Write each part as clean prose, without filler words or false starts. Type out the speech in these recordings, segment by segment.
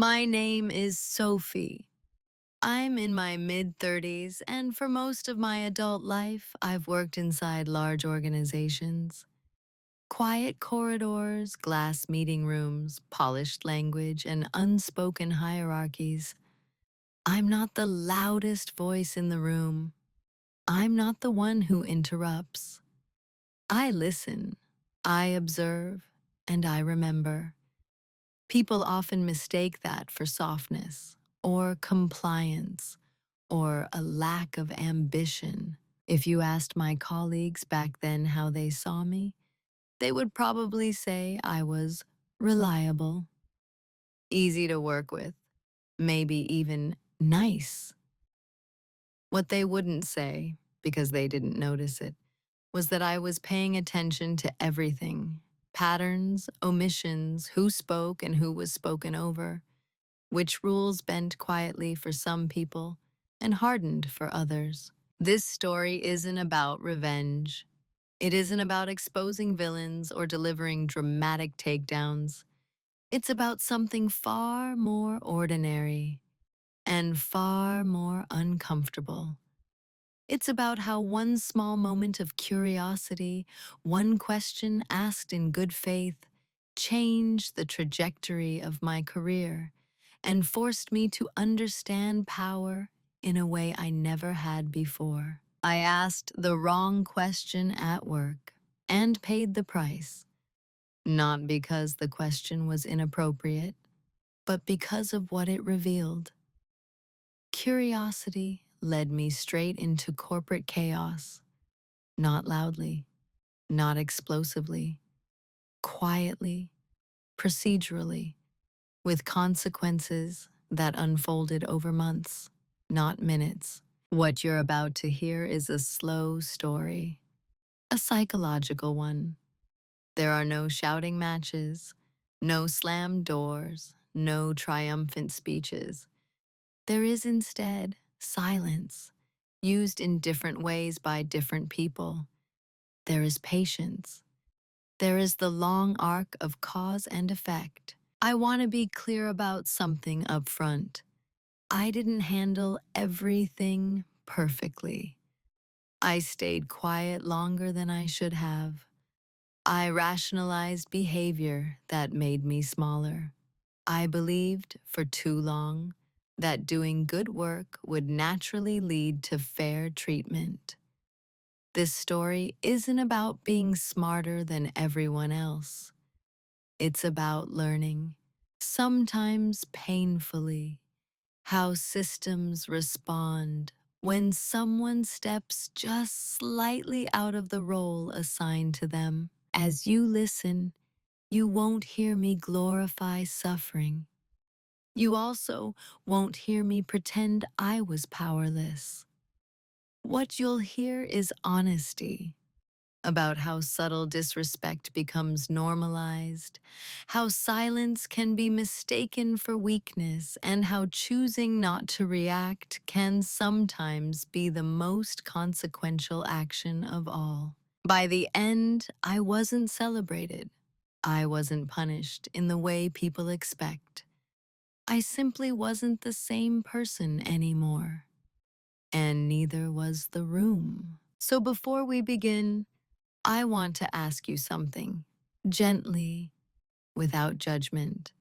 My name is Sophie. I'm in my mid-30s, and for most of my adult life, I've worked inside large organizations. Quiet corridors, glass meeting rooms, polished language, and unspoken hierarchies. I'm not the loudest voice in the room. I'm not the one who interrupts. I listen, I observe, and I remember. People often mistake that for softness or compliance or a lack of ambition. If you asked my colleagues back then how they saw me, they would probably say I was reliable, easy to work with, maybe even nice. What they wouldn't say, because they didn't notice it, was that I was paying attention to everything: patterns, omissions, who spoke and who was spoken over, which rules bent quietly for some people and hardened for others. This story isn't about revenge. It isn't about exposing villains or delivering dramatic takedowns. It's about something far more ordinary and far more uncomfortable. It's about how one small moment of curiosity, one question asked in good faith, changed the trajectory of my career and forced me to understand power in a way I never had before. I asked the wrong question at work and paid the price, not because the question was inappropriate, but because of what it revealed. Curiosity led me straight into corporate chaos, not loudly, not explosively, quietly, procedurally, with consequences that unfolded over months, not minutes. What you're about to hear is a slow story, a psychological one. There are no shouting matches, no slammed doors, no triumphant speeches. There is instead silence, used in different ways by different people. There is patience. There is the long arc of cause and effect. I want to be clear about something up front. I didn't handle everything perfectly. I stayed quiet longer than I should have. I rationalized behavior that made me smaller. I believed for too long that doing good work would naturally lead to fair treatment. This story isn't about being smarter than everyone else. It's about learning, sometimes painfully, how systems respond when someone steps just slightly out of the role assigned to them. As you listen, you won't hear me glorify suffering. You also won't hear me pretend I was powerless. What you'll hear is honesty about how subtle disrespect becomes normalized, how silence can be mistaken for weakness, and how choosing not to react can sometimes be the most consequential action of all. By the end, I wasn't celebrated. I wasn't punished in the way people expect. I simply wasn't the same person anymore, and neither was the room. So before we begin, I want to ask you something, gently, without judgment.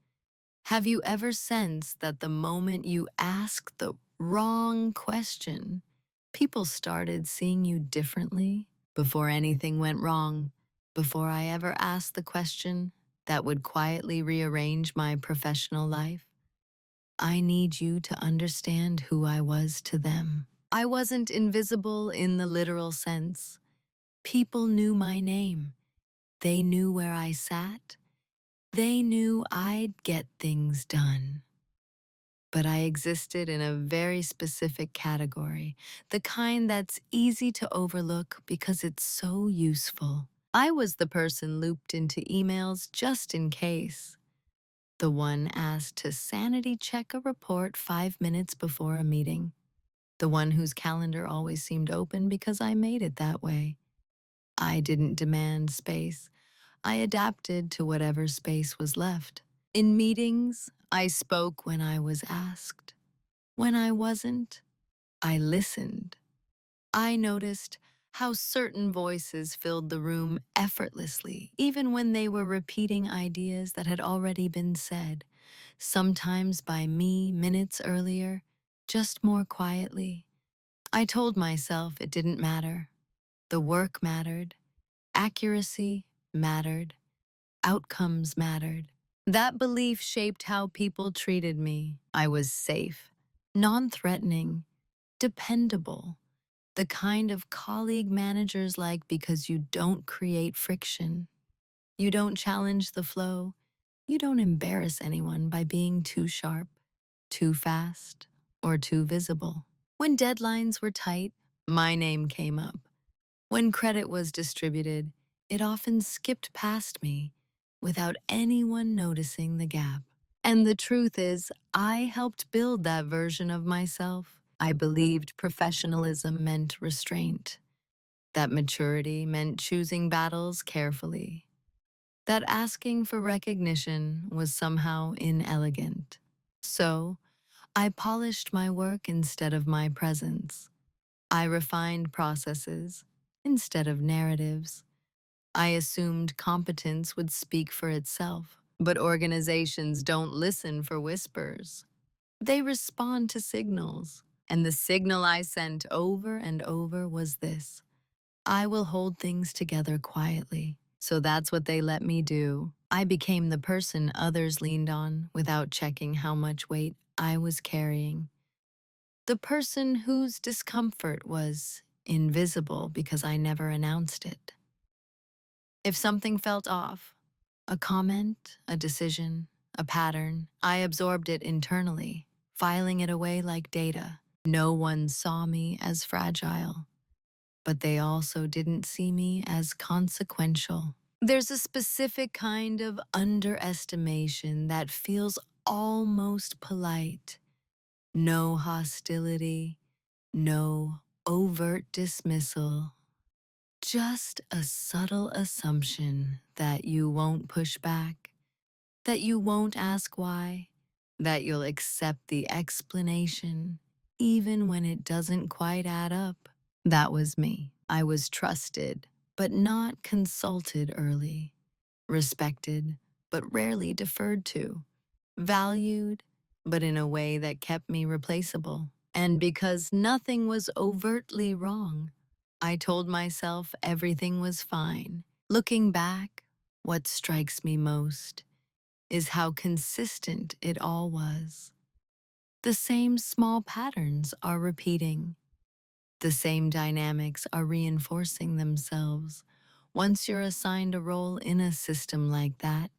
Have you ever sensed that the moment you asked the wrong question, people started seeing you differently? Before anything went wrong, before I ever asked the question that would quietly rearrange my professional life, I need you to understand who I was to them. I wasn't invisible in the literal sense. People knew my name. They knew where I sat. They knew I'd get things done. But I existed in a very specific category, the kind that's easy to overlook because it's so useful. I was the person looped into emails just in case, the one asked to sanity check a report 5 minutes before a meeting, the one whose calendar always seemed open because I made it that way. I didn't demand space. I adapted to whatever space was left. In meetings, I spoke when I was asked. When I wasn't, I listened. I noticed how certain voices filled the room effortlessly, even when they were repeating ideas that had already been said, sometimes by me minutes earlier, just more quietly. I told myself it didn't matter. The work mattered, accuracy mattered, outcomes mattered. That belief shaped how people treated me. I was safe, non-threatening, dependable, the kind of colleague managers like because you don't create friction, you don't challenge the flow, you don't embarrass anyone by being too sharp, too fast, or too visible. When deadlines were tight, my name came up. When credit was distributed, it often skipped past me without anyone noticing the gap. And the truth is, I helped build that version of myself. I believed professionalism meant restraint, that maturity meant choosing battles carefully, that asking for recognition was somehow inelegant. So, I polished my work instead of my presence. I refined processes instead of narratives. I assumed competence would speak for itself, but organizations don't listen for whispers. They respond to signals. And the signal I sent over and over was this: I will hold things together quietly. So that's what they let me do. I became the person others leaned on without checking how much weight I was carrying. The person whose discomfort was invisible because I never announced it. If something felt off, a comment, a decision, a pattern, I absorbed it internally, filing it away like data. No one saw me as fragile, but they also didn't see me as consequential. There's a specific kind of underestimation that feels almost polite. No hostility, no overt dismissal, just a subtle assumption that you won't push back, that you won't ask why, that you'll accept the explanation, even when it doesn't quite add up. That was me. I was trusted, but not consulted early, respected, but rarely deferred to, valued, but in a way that kept me replaceable. And because nothing was overtly wrong, I told myself everything was fine. Looking back, what strikes me most is how consistent it all was. The same small patterns are repeating. The same dynamics are reinforcing themselves. Once you're assigned a role in a system like that,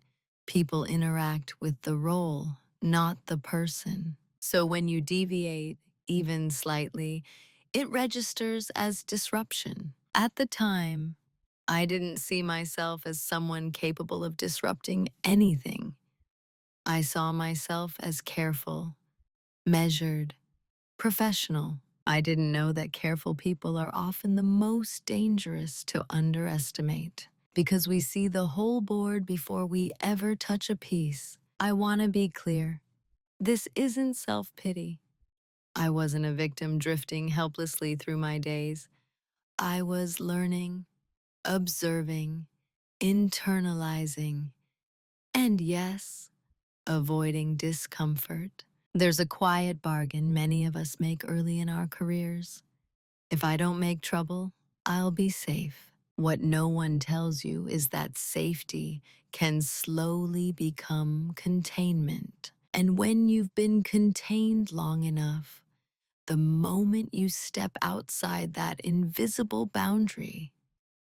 people interact with the role, not the person. So when you deviate, even slightly, it registers as disruption. At the time, I didn't see myself as someone capable of disrupting anything. I saw myself as careful, measured, professional. I didn't know that careful people are often the most dangerous to underestimate because we see the whole board before we ever touch a piece. I want to be clear. This isn't self-pity. I wasn't a victim drifting helplessly through my days. I was learning, observing, internalizing, and yes, avoiding discomfort. There's a quiet bargain many of us make early in our careers. If I don't make trouble, I'll be safe. What no one tells you is that safety can slowly become containment. And when you've been contained long enough, the moment you step outside that invisible boundary,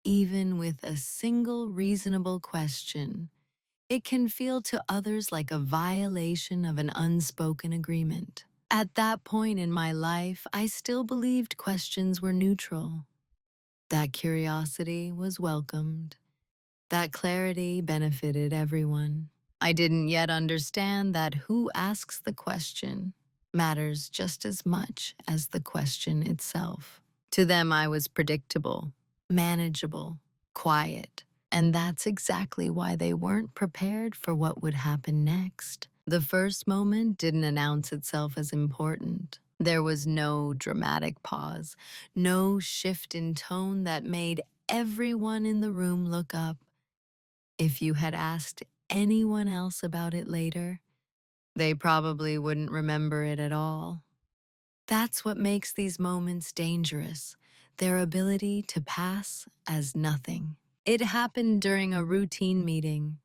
even with a single reasonable question, it can feel to others like a violation of an unspoken agreement. At that point in my life, I still believed questions were neutral, that curiosity was welcomed, that clarity benefited everyone. I didn't yet understand that who asks the question matters just as much as the question itself. To them, I was predictable, manageable, quiet, and that's exactly why they weren't prepared for what would happen next. The first moment didn't announce itself as important. There was no dramatic pause, no shift in tone that made everyone in the room look up. If you had asked anyone else about it later, they probably wouldn't remember it at all. That's what makes these moments dangerous, their ability to pass as nothing. It happened during a routine meeting,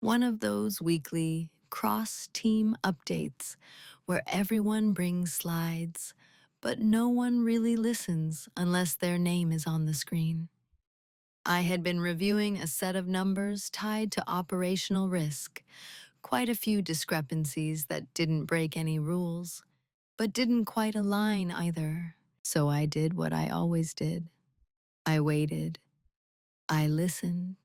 one of those weekly cross-team updates where everyone brings slides, but no one really listens unless their name is on the screen. I had been reviewing a set of numbers tied to operational risk, quite a few discrepancies that didn't break any rules, but didn't quite align either. So I did what I always did. I waited, I listened,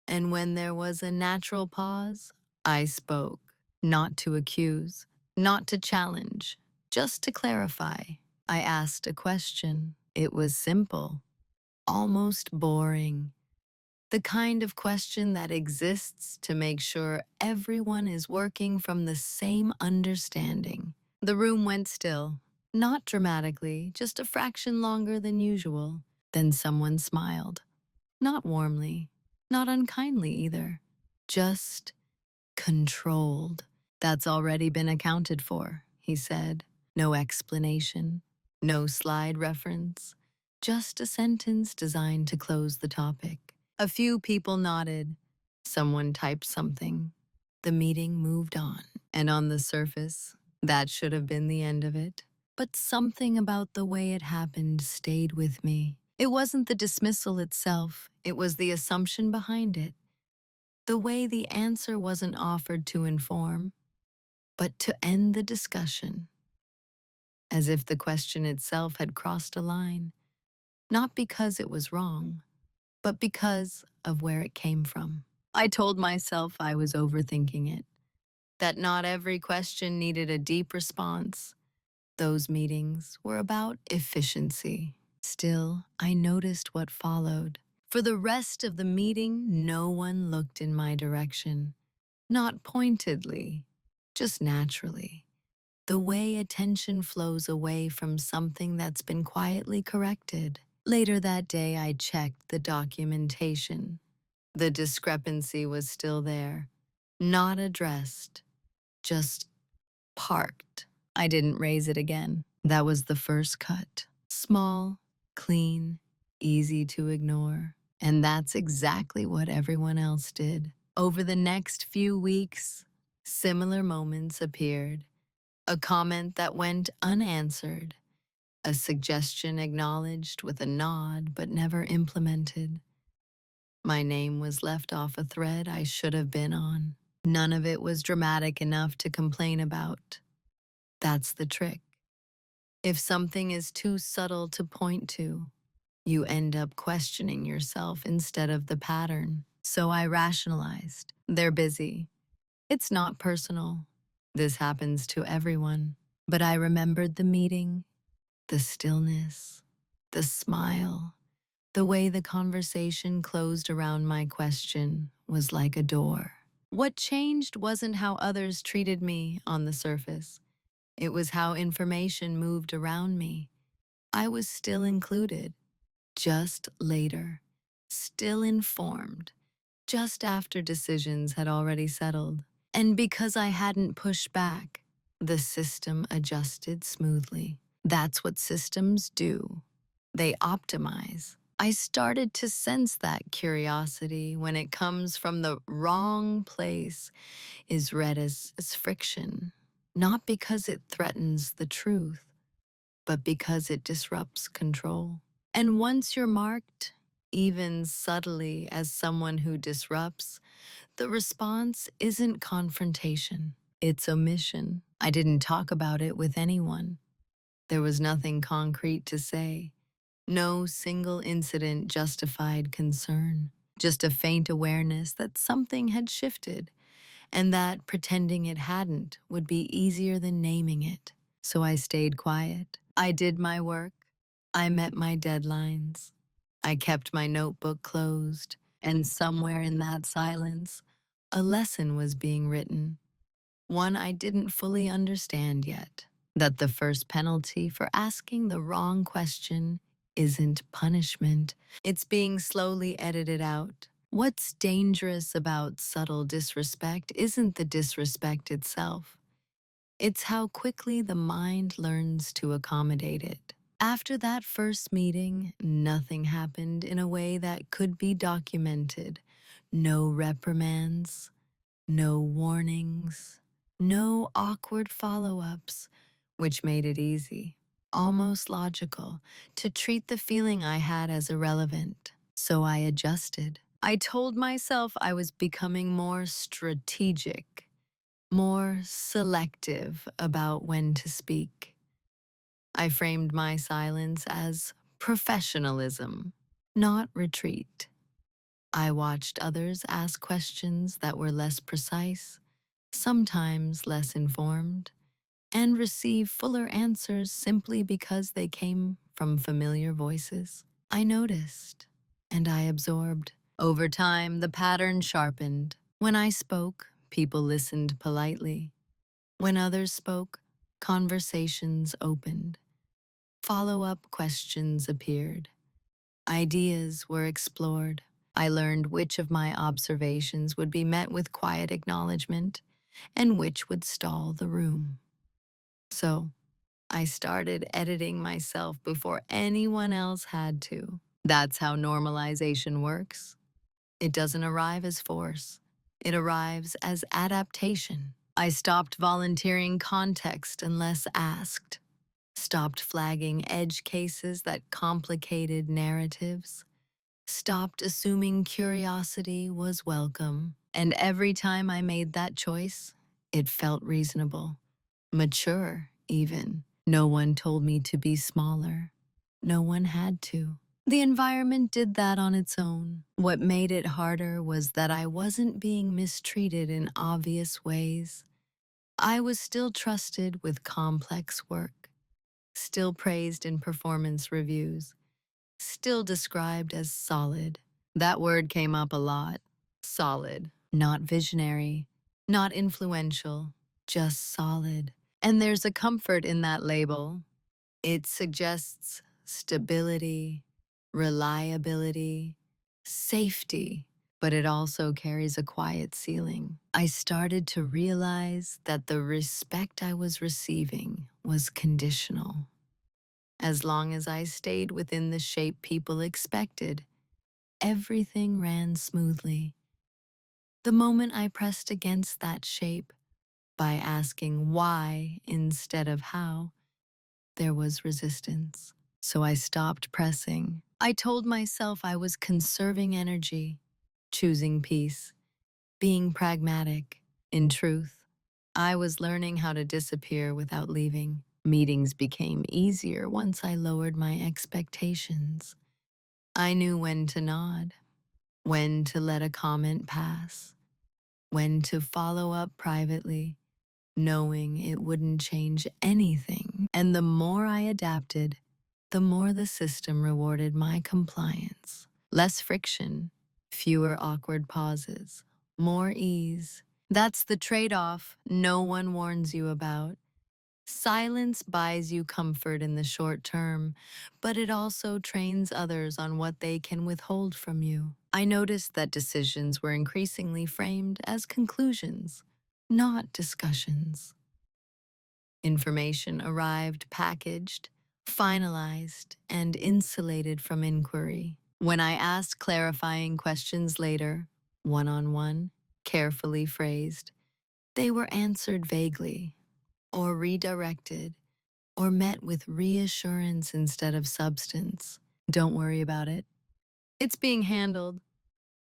and when there was a natural pause, I spoke, not to accuse, not to challenge, just to clarify. I asked a question. It was simple, almost boring. The kind of question that exists to make sure everyone is working from the same understanding. The room went still, not dramatically, just a fraction longer than usual. Then someone smiled. Not warmly, not unkindly either. Just controlled. That's already been accounted for, he said. No explanation, no slide reference, just a sentence designed to close the topic. A few people nodded. Someone typed something. The meeting moved on. And on the surface, that should have been the end of it. But something about the way it happened stayed with me. It wasn't the dismissal itself, it was the assumption behind it. The way the answer wasn't offered to inform, but to end the discussion, as if the question itself had crossed a line, not because it was wrong, but because of where it came from. I told myself I was overthinking it, that not every question needed a deep response. Those meetings were about efficiency. Still, I noticed what followed. For the rest of the meeting, no one looked in my direction. Not pointedly, just naturally. The way attention flows away from something that's been quietly corrected. Later that day, I checked the documentation. The discrepancy was still there, not addressed, just parked. I didn't raise it again. That was the first cut. Small, clean, easy to ignore. And that's exactly what everyone else did. Over the next few weeks, similar moments appeared. A comment that went unanswered, a suggestion acknowledged with a nod but never implemented. My name was left off a thread I should have been on. None of it was dramatic enough to complain about. That's the trick. If something is too subtle to point to, you end up questioning yourself instead of the pattern. So I rationalized. They're busy. It's not personal. This happens to everyone. But I remembered the meeting, the stillness, the smile. The way the conversation closed around my question was like a door. What changed wasn't how others treated me on the surface. It was how information moved around me. I was still included, just later, still informed, just after decisions had already settled. And because I hadn't pushed back, the system adjusted smoothly. That's what systems do. They optimize. I started to sense that curiosity when it comes from the wrong place is read as friction, not because it threatens the truth, but because it disrupts control. And once you're marked, even subtly as someone who disrupts, the response isn't confrontation, it's omission. I didn't talk about it with anyone. There was nothing concrete to say. No single incident justified concern, just a faint awareness that something had shifted and that pretending it hadn't would be easier than naming it. So I stayed quiet. I did my work. I met my deadlines. I kept my notebook closed, and somewhere in that silence, a lesson was being written. one I didn't fully understand yet. That the first penalty for asking the wrong question isn't punishment, it's being slowly edited out. What's dangerous about subtle disrespect isn't the disrespect itself, it's how quickly the mind learns to accommodate it. After that first meeting, nothing happened in a way that could be documented. No reprimands, no warnings, no awkward follow ups, which made it easy, almost logical, to treat the feeling I had as irrelevant. So I adjusted. I told myself I was becoming more strategic, more selective about when to speak. I framed my silence as professionalism, not retreat. I watched others ask questions that were less precise, sometimes less informed, and receive fuller answers simply because they came from familiar voices. I noticed, and I absorbed. Over time, the pattern sharpened. When I spoke, people listened politely. When others spoke, conversations opened. Follow-up questions appeared. Ideas were explored. I learned which of my observations would be met with quiet acknowledgement and which would stall the room. So, I started editing myself before anyone else had to. That's how normalization works. It doesn't arrive as force. It arrives as adaptation. I stopped volunteering context unless asked, stopped flagging edge cases that complicated narratives, stopped assuming curiosity was welcome. And every time I made that choice, it felt reasonable, mature even. No one told me to be smaller. No one had to. The environment did that on its own. What made it harder was that I wasn't being mistreated in obvious ways. I was still trusted with complex work, still praised in performance reviews, still described as solid. That word came up a lot. Solid. Not visionary, not influential, just solid. And there's a comfort in that label. It suggests stability, reliability, safety, but it also carries a quiet ceiling. I started to realize that the respect I was receiving was conditional. As long as I stayed within the shape people expected, everything ran smoothly. The moment I pressed against that shape by asking why instead of how, there was resistance. So I stopped pressing. I told myself I was conserving energy, choosing peace, being pragmatic. In truth, I was learning how to disappear without leaving. Meetings became easier once I lowered my expectations. I knew when to nod, when to let a comment pass, when to follow up privately, knowing it wouldn't change anything. And the more I adapted, the more the system rewarded my compliance. Less friction, fewer awkward pauses, more ease. That's the trade-off no one warns you about. Silence buys you comfort in the short term, but it also trains others on what they can withhold from you. I noticed that decisions were increasingly framed as conclusions, not discussions. Information arrived packaged, finalized, and insulated from inquiry. When I asked clarifying questions later, one-on-one, carefully phrased, they were answered vaguely, or redirected, or met with reassurance instead of substance. Don't worry about it. It's being handled.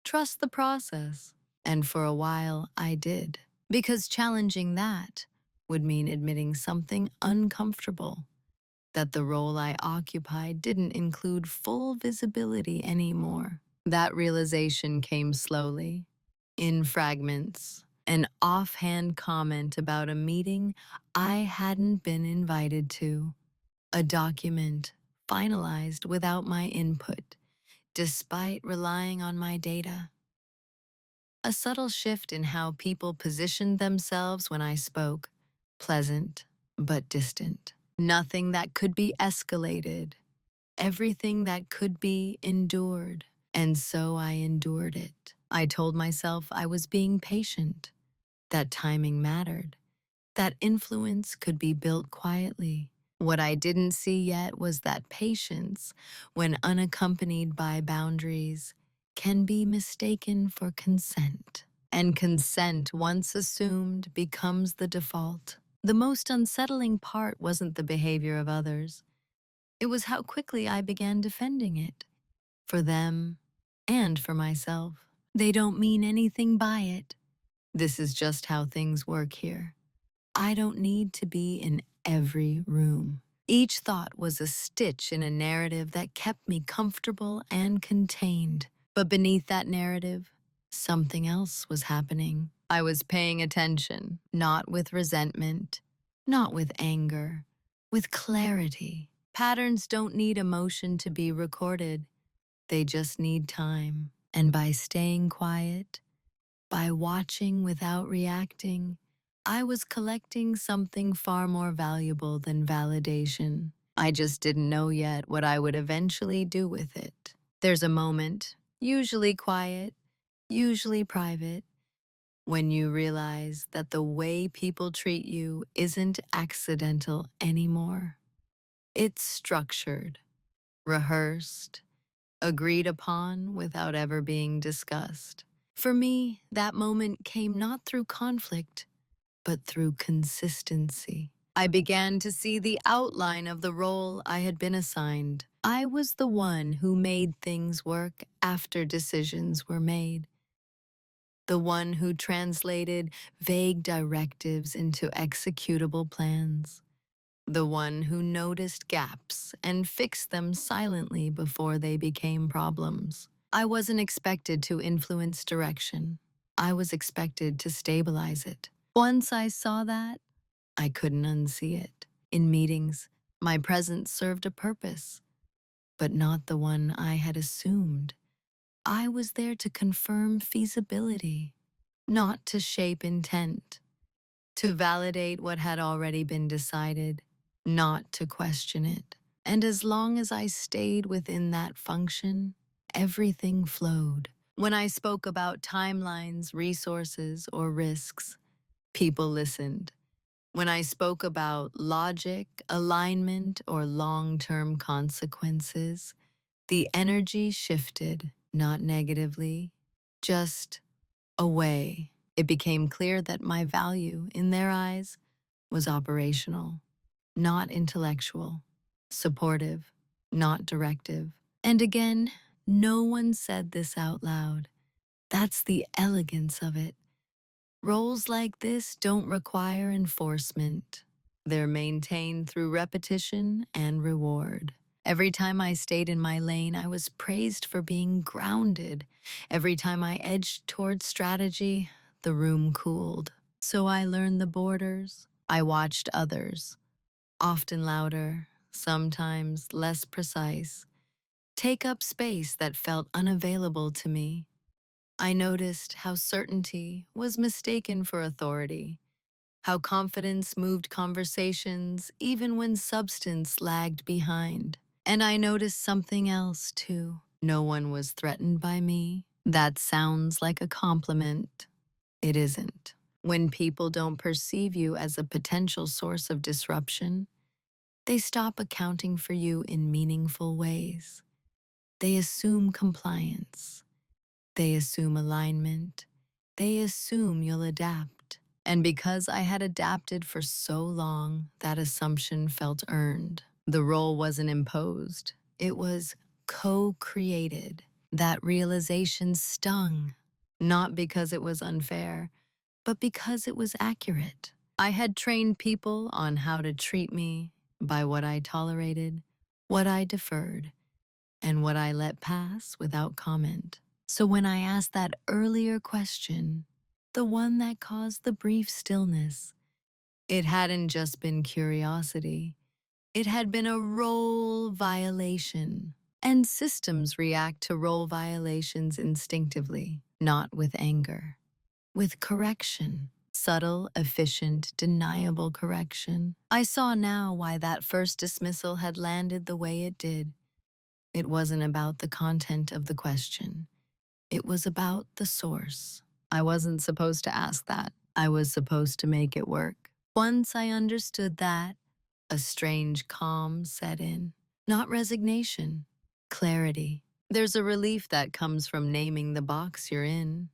Trust the process. And for a while, I did. Because challenging that would mean admitting something uncomfortable, that the role I occupied didn't include full visibility anymore. That realization came slowly, in fragments. An offhand comment about a meeting I hadn't been invited to. A document finalized without my input, despite relying on my data. A subtle shift in how people positioned themselves when I spoke, pleasant but distant. Nothing that could be escalated, everything that could be endured. And so I endured it. I told myself I was being patient, that timing mattered, that influence could be built quietly. What I didn't see yet was that patience, when unaccompanied by boundaries, can be mistaken for consent. And consent, once assumed, becomes the default. The most unsettling part wasn't the behavior of others. It was how quickly I began defending it, for them and for myself. They don't mean anything by it. This is just how things work here. I don't need to be in every room. Each thought was a stitch in a narrative that kept me comfortable and contained. But beneath that narrative, something else was happening. I was paying attention, not with resentment, not with anger, with clarity. Patterns don't need emotion to be recorded. They just need time. And by staying quiet, by watching without reacting, I was collecting something far more valuable than validation. I just didn't know yet what I would eventually do with it. There's a moment, usually quiet, usually private, when you realize that the way people treat you isn't accidental anymore. It's structured, rehearsed, agreed upon without ever being discussed. For me, that moment came not through conflict, but through consistency. I began to see the outline of the role I had been assigned. I was the one who made things work after decisions were made, the one who translated vague directives into executable plans, the one who noticed gaps and fixed them silently before they became problems. I wasn't expected to influence direction. I was expected to stabilize it. Once I saw that, I couldn't unsee it. In meetings, my presence served a purpose, but not the one I had assumed. I was there to confirm feasibility, not to shape intent, to validate what had already been decided, not to question it. And as long as I stayed within that function, everything flowed. When I spoke about timelines, resources, or risks, people listened. When I spoke about logic, alignment, or long-term consequences, the energy shifted, not negatively, just away. It became clear that my value, in their eyes, was operational, not intellectual, supportive, not directive. And again, no one said this out loud. That's the elegance of it. Roles like this don't require enforcement. They're maintained through repetition and reward. Every time I stayed in my lane, I was praised for being grounded. Every time I edged towards strategy, the room cooled. So I learned the borders. I watched others, often louder, sometimes less precise, take up space that felt unavailable to me. I noticed how certainty was mistaken for authority, how confidence moved conversations even when substance lagged behind. And I noticed something else too. No one was threatened by me. That sounds like a compliment. It isn't. When people don't perceive you as a potential source of disruption, they stop accounting for you in meaningful ways. They assume compliance. They assume alignment. They assume you'll adapt. And because I had adapted for so long, that assumption felt earned. The role wasn't imposed. It was co-created. That realization stung, not because it was unfair, but because it was accurate. I had trained people on how to treat me by what I tolerated, what I deferred, and what I let pass without comment. So when I asked that earlier question, the one that caused the brief stillness, it hadn't just been curiosity. It had been a role violation. And systems react to role violations instinctively. not with anger, with correction. Subtle, efficient, deniable correction. I saw now why that first dismissal had landed the way it did. It wasn't about the content of the question. It was about the source. I wasn't supposed to ask that. I was supposed to make it work. Once I understood that, a strange calm set in. Not resignation, clarity. There's a relief that comes from naming the box you're in.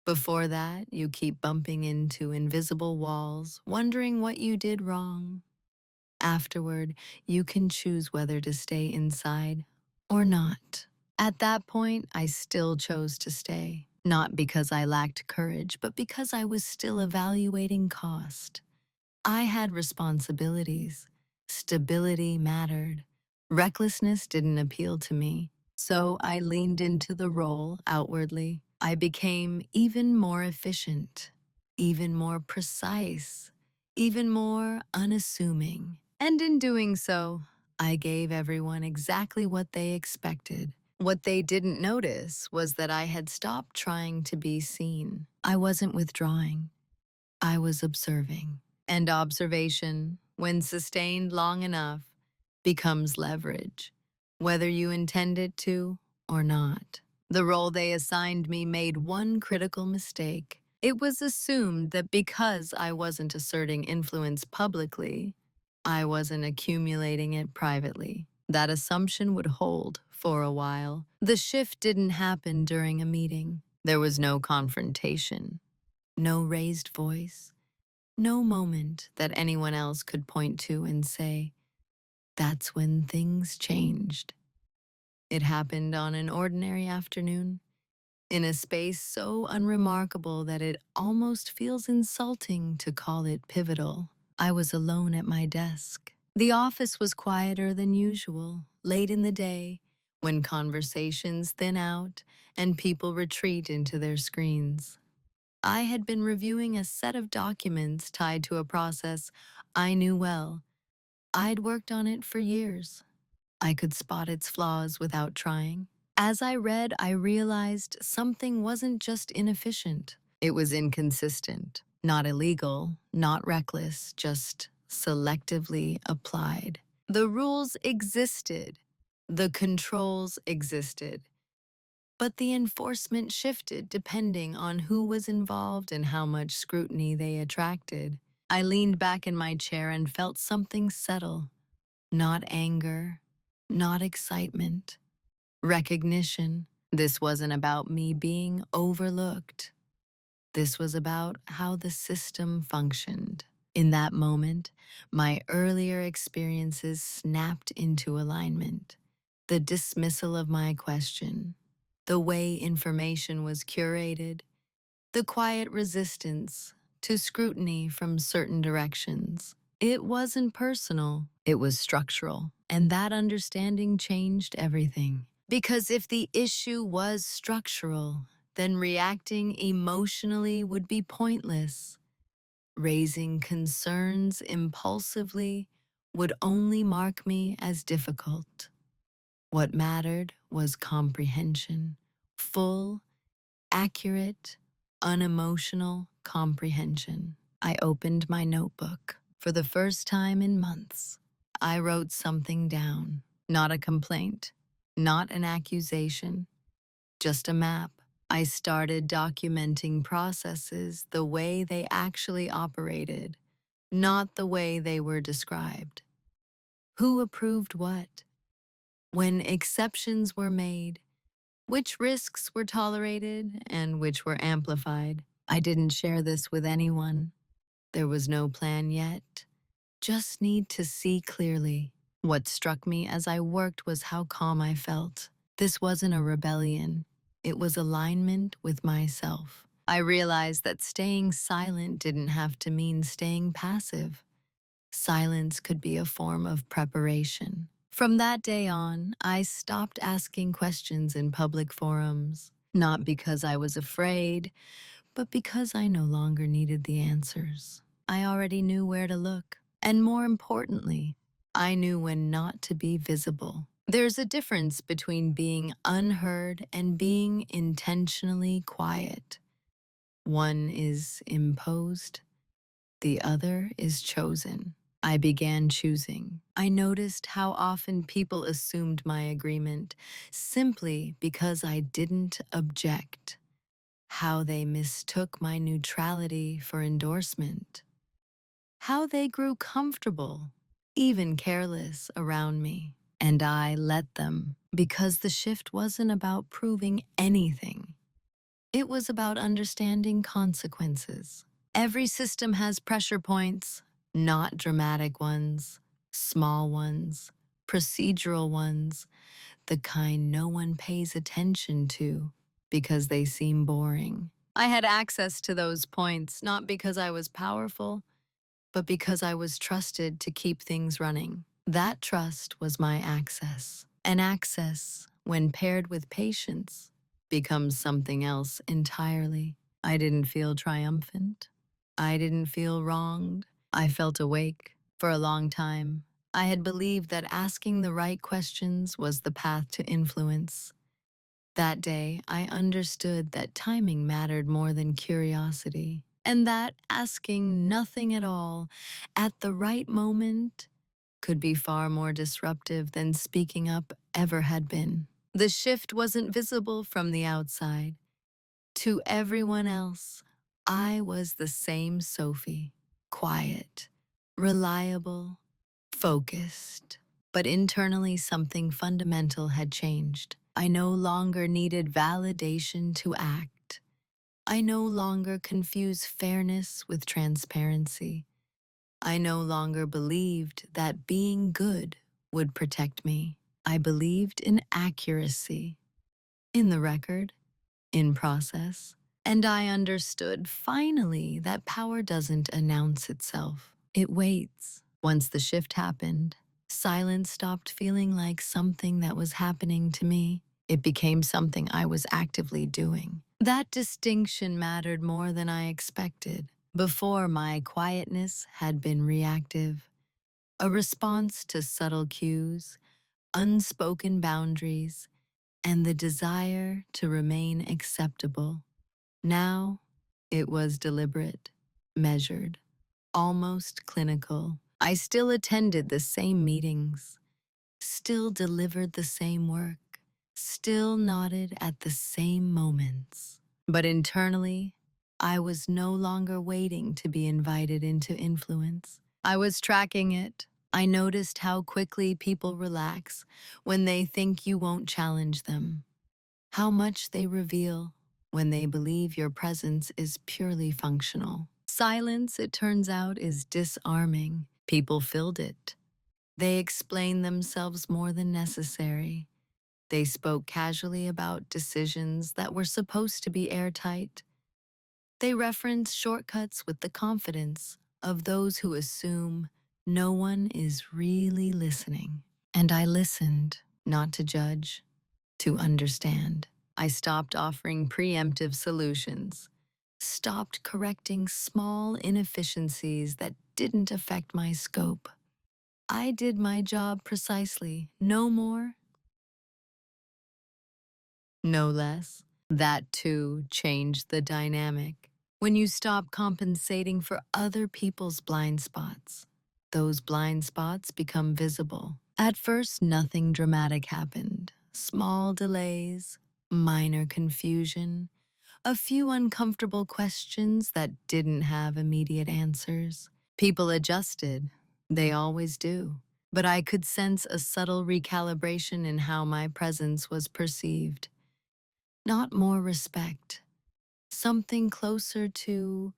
Before that, you keep bumping into invisible walls, wondering what you did wrong. Afterward, you can choose whether to stay inside or not. At that point, I still chose to stay. Not because I lacked courage, but because I was still evaluating cost. I had responsibilities. Stability mattered. Recklessness didn't appeal to me. So I leaned into the role outwardly. I became even more efficient, even more precise, even more unassuming. And in doing so, I gave everyone exactly what they expected. What they didn't notice was that I had stopped trying to be seen. I wasn't withdrawing. I was observing. And observation, when sustained long enough, becomes leverage, whether you intend it to or not. The role they assigned me made one critical mistake. It was assumed that because I wasn't asserting influence publicly, I wasn't accumulating it privately. That assumption would hold for a while. The shift didn't happen during a meeting. There was no confrontation, no raised voice, no moment that anyone else could point to and say, that's when things changed. It happened on an ordinary afternoon, in a space so unremarkable that it almost feels insulting to call it pivotal. I was alone at my desk. The office was quieter than usual, late in the day, when conversations thin out and people retreat into their screens. I had been reviewing a set of documents tied to a process I knew well. I'd worked on it for years. I could spot its flaws without trying. As I read, I realized something wasn't just inefficient. It was inconsistent, not illegal, not reckless, just selectively applied. The rules existed. The controls existed. But the enforcement shifted depending on who was involved and how much scrutiny they attracted. I leaned back in my chair and felt something settle. Not anger, not excitement, recognition. This wasn't about me being overlooked. This was about how the system functioned. In that moment, my earlier experiences snapped into alignment. The dismissal of my question, the way information was curated, the quiet resistance to scrutiny from certain directions. It wasn't personal, it was structural. And that understanding changed everything. Because if the issue was structural, then reacting emotionally would be pointless. Raising concerns impulsively would only mark me as difficult. What mattered was comprehension, full, accurate, unemotional comprehension. I opened my notebook. For the first time in months, I wrote something down. Not a complaint, not an accusation, just a map. I started documenting processes the way they actually operated, not the way they were described. Who approved what? When exceptions were made, which risks were tolerated and which were amplified. I didn't share this with anyone. There was no plan yet. Just need to see clearly. What struck me as I worked was how calm I felt. This wasn't a rebellion. It was alignment with myself. I realized that staying silent didn't have to mean staying passive. Silence could be a form of preparation. From that day on, I stopped asking questions in public forums, not because I was afraid, but because I no longer needed the answers. I already knew where to look. And more importantly, I knew when not to be visible. There's a difference between being unheard and being intentionally quiet. One is imposed, the other is chosen. I began choosing. I noticed how often people assumed my agreement simply because I didn't object, how they mistook my neutrality for endorsement, how they grew comfortable, even careless around me. And I let them because the shift wasn't about proving anything. It was about understanding consequences. Every system has pressure points, not dramatic ones, small ones, procedural ones, the kind no one pays attention to because they seem boring. I had access to those points not because I was powerful, but because I was trusted to keep things running. That trust was my access. And access, when paired with patience, becomes something else entirely. I didn't feel triumphant. I didn't feel wronged. I felt awake. For a long time, I had believed that asking the right questions was the path to influence. That day, I understood that timing mattered more than curiosity, and that asking nothing at all at the right moment could be far more disruptive than speaking up ever had been. The shift wasn't visible from the outside. To everyone else, I was the same Sophie, quiet, reliable, focused. But internally, something fundamental had changed. I no longer needed validation to act. I no longer confused fairness with transparency. I no longer believed that being good would protect me. I believed in accuracy, in the record, in process. And I understood finally that power doesn't announce itself. It waits. Once the shift happened, silence stopped feeling like something that was happening to me. It became something I was actively doing. That distinction mattered more than I expected. Before, my quietness had been reactive, a response to subtle cues, unspoken boundaries, and the desire to remain acceptable. Now, it was deliberate, measured, almost clinical. I still attended the same meetings, still delivered the same work, still nodded at the same moments. But internally, I was no longer waiting to be invited into influence. I was tracking it. I noticed how quickly people relax when they think you won't challenge them, how much they reveal when they believe your presence is purely functional. Silence, it turns out, is disarming. People filled it. They explained themselves more than necessary. They spoke casually about decisions that were supposed to be airtight. They referenced shortcuts with the confidence of those who assume no one is really listening. And I listened, not to judge, to understand. I stopped offering preemptive solutions, stopped correcting small inefficiencies that didn't affect my scope. I did my job precisely, no more, no less. That too changed the dynamic. When you stop compensating for other people's blind spots, those blind spots become visible. At first, nothing dramatic happened. Small delays, minor confusion, a few uncomfortable questions that didn't have immediate answers. People adjusted. They always do. But I could sense a subtle recalibration in how my presence was perceived. Not more respect, something closer to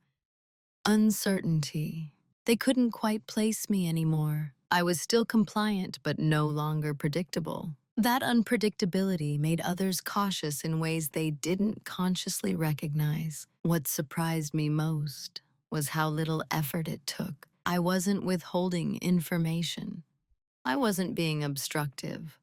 uncertainty. They couldn't quite place me anymore. I was still compliant, but no longer predictable. That unpredictability made others cautious in ways they didn't consciously recognize. What surprised me most was how little effort it took. I wasn't withholding information. I wasn't being obstructive.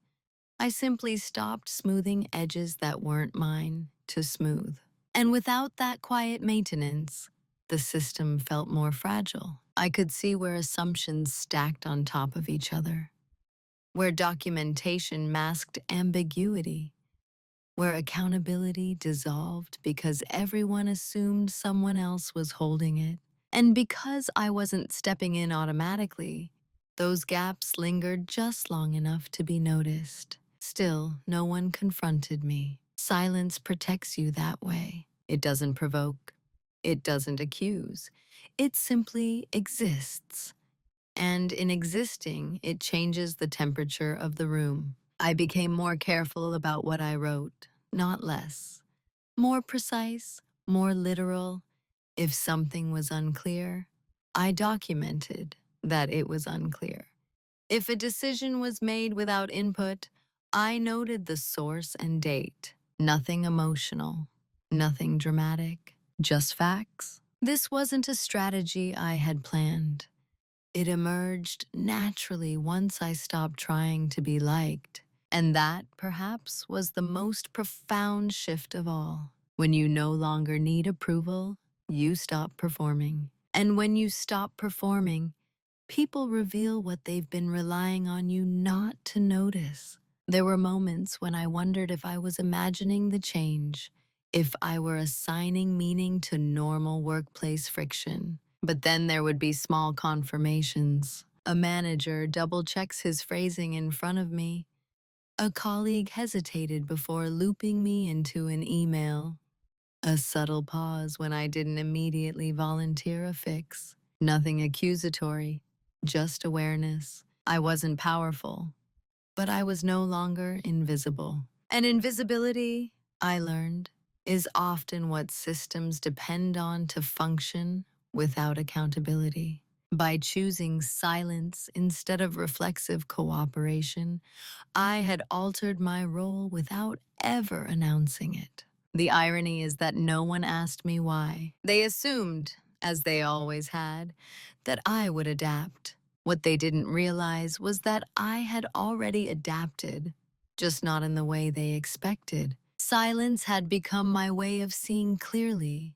I simply stopped smoothing edges that weren't mine to smooth. And without that quiet maintenance, the system felt more fragile. I could see where assumptions stacked on top of each other. where documentation masked ambiguity, where accountability dissolved because everyone assumed someone else was holding it. And because I wasn't stepping in automatically, those gaps lingered just long enough to be noticed. Still, no one confronted me. Silence protects you that way. It doesn't provoke. It doesn't accuse. It simply exists. And in existing, it changes the temperature of the room. I became more careful about what I wrote, not less. More precise, more literal. If something was unclear, I documented that it was unclear. If a decision was made without input, I noted the source and date. Nothing emotional, nothing dramatic, just facts. This wasn't a strategy I had planned. It emerged naturally once I stopped trying to be liked. And that, perhaps, was the most profound shift of all. When you no longer need approval, you stop performing. And when you stop performing, people reveal what they've been relying on you not to notice. There were moments when I wondered if I was imagining the change, if I were assigning meaning to normal workplace friction. But then there would be small confirmations. A manager double-checks his phrasing in front of me. A colleague hesitated before looping me into an email. A subtle pause when I didn't immediately volunteer a fix. Nothing accusatory, just awareness. I wasn't powerful, but I was no longer invisible. And invisibility, I learned, is often what systems depend on to function without accountability. By choosing silence instead of reflexive cooperation, I had altered my role without ever announcing it. The irony is that no one asked me why. They assumed, as they always had, that I would adapt. What they didn't realize was that I had already adapted, just not in the way they expected. Silence had become my way of seeing clearly,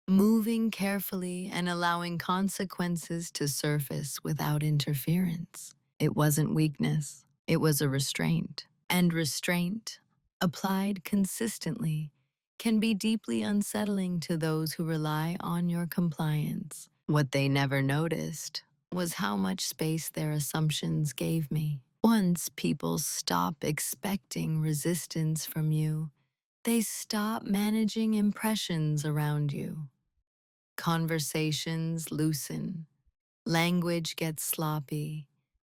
moving carefully and allowing consequences to surface without interference. It wasn't weakness, it was a restraint. And restraint, applied consistently, can be deeply unsettling to those who rely on your compliance. What they never noticed was how much space their assumptions gave me. Once people stop expecting resistance from you, they stop managing impressions around you. Conversations loosen, language gets sloppy,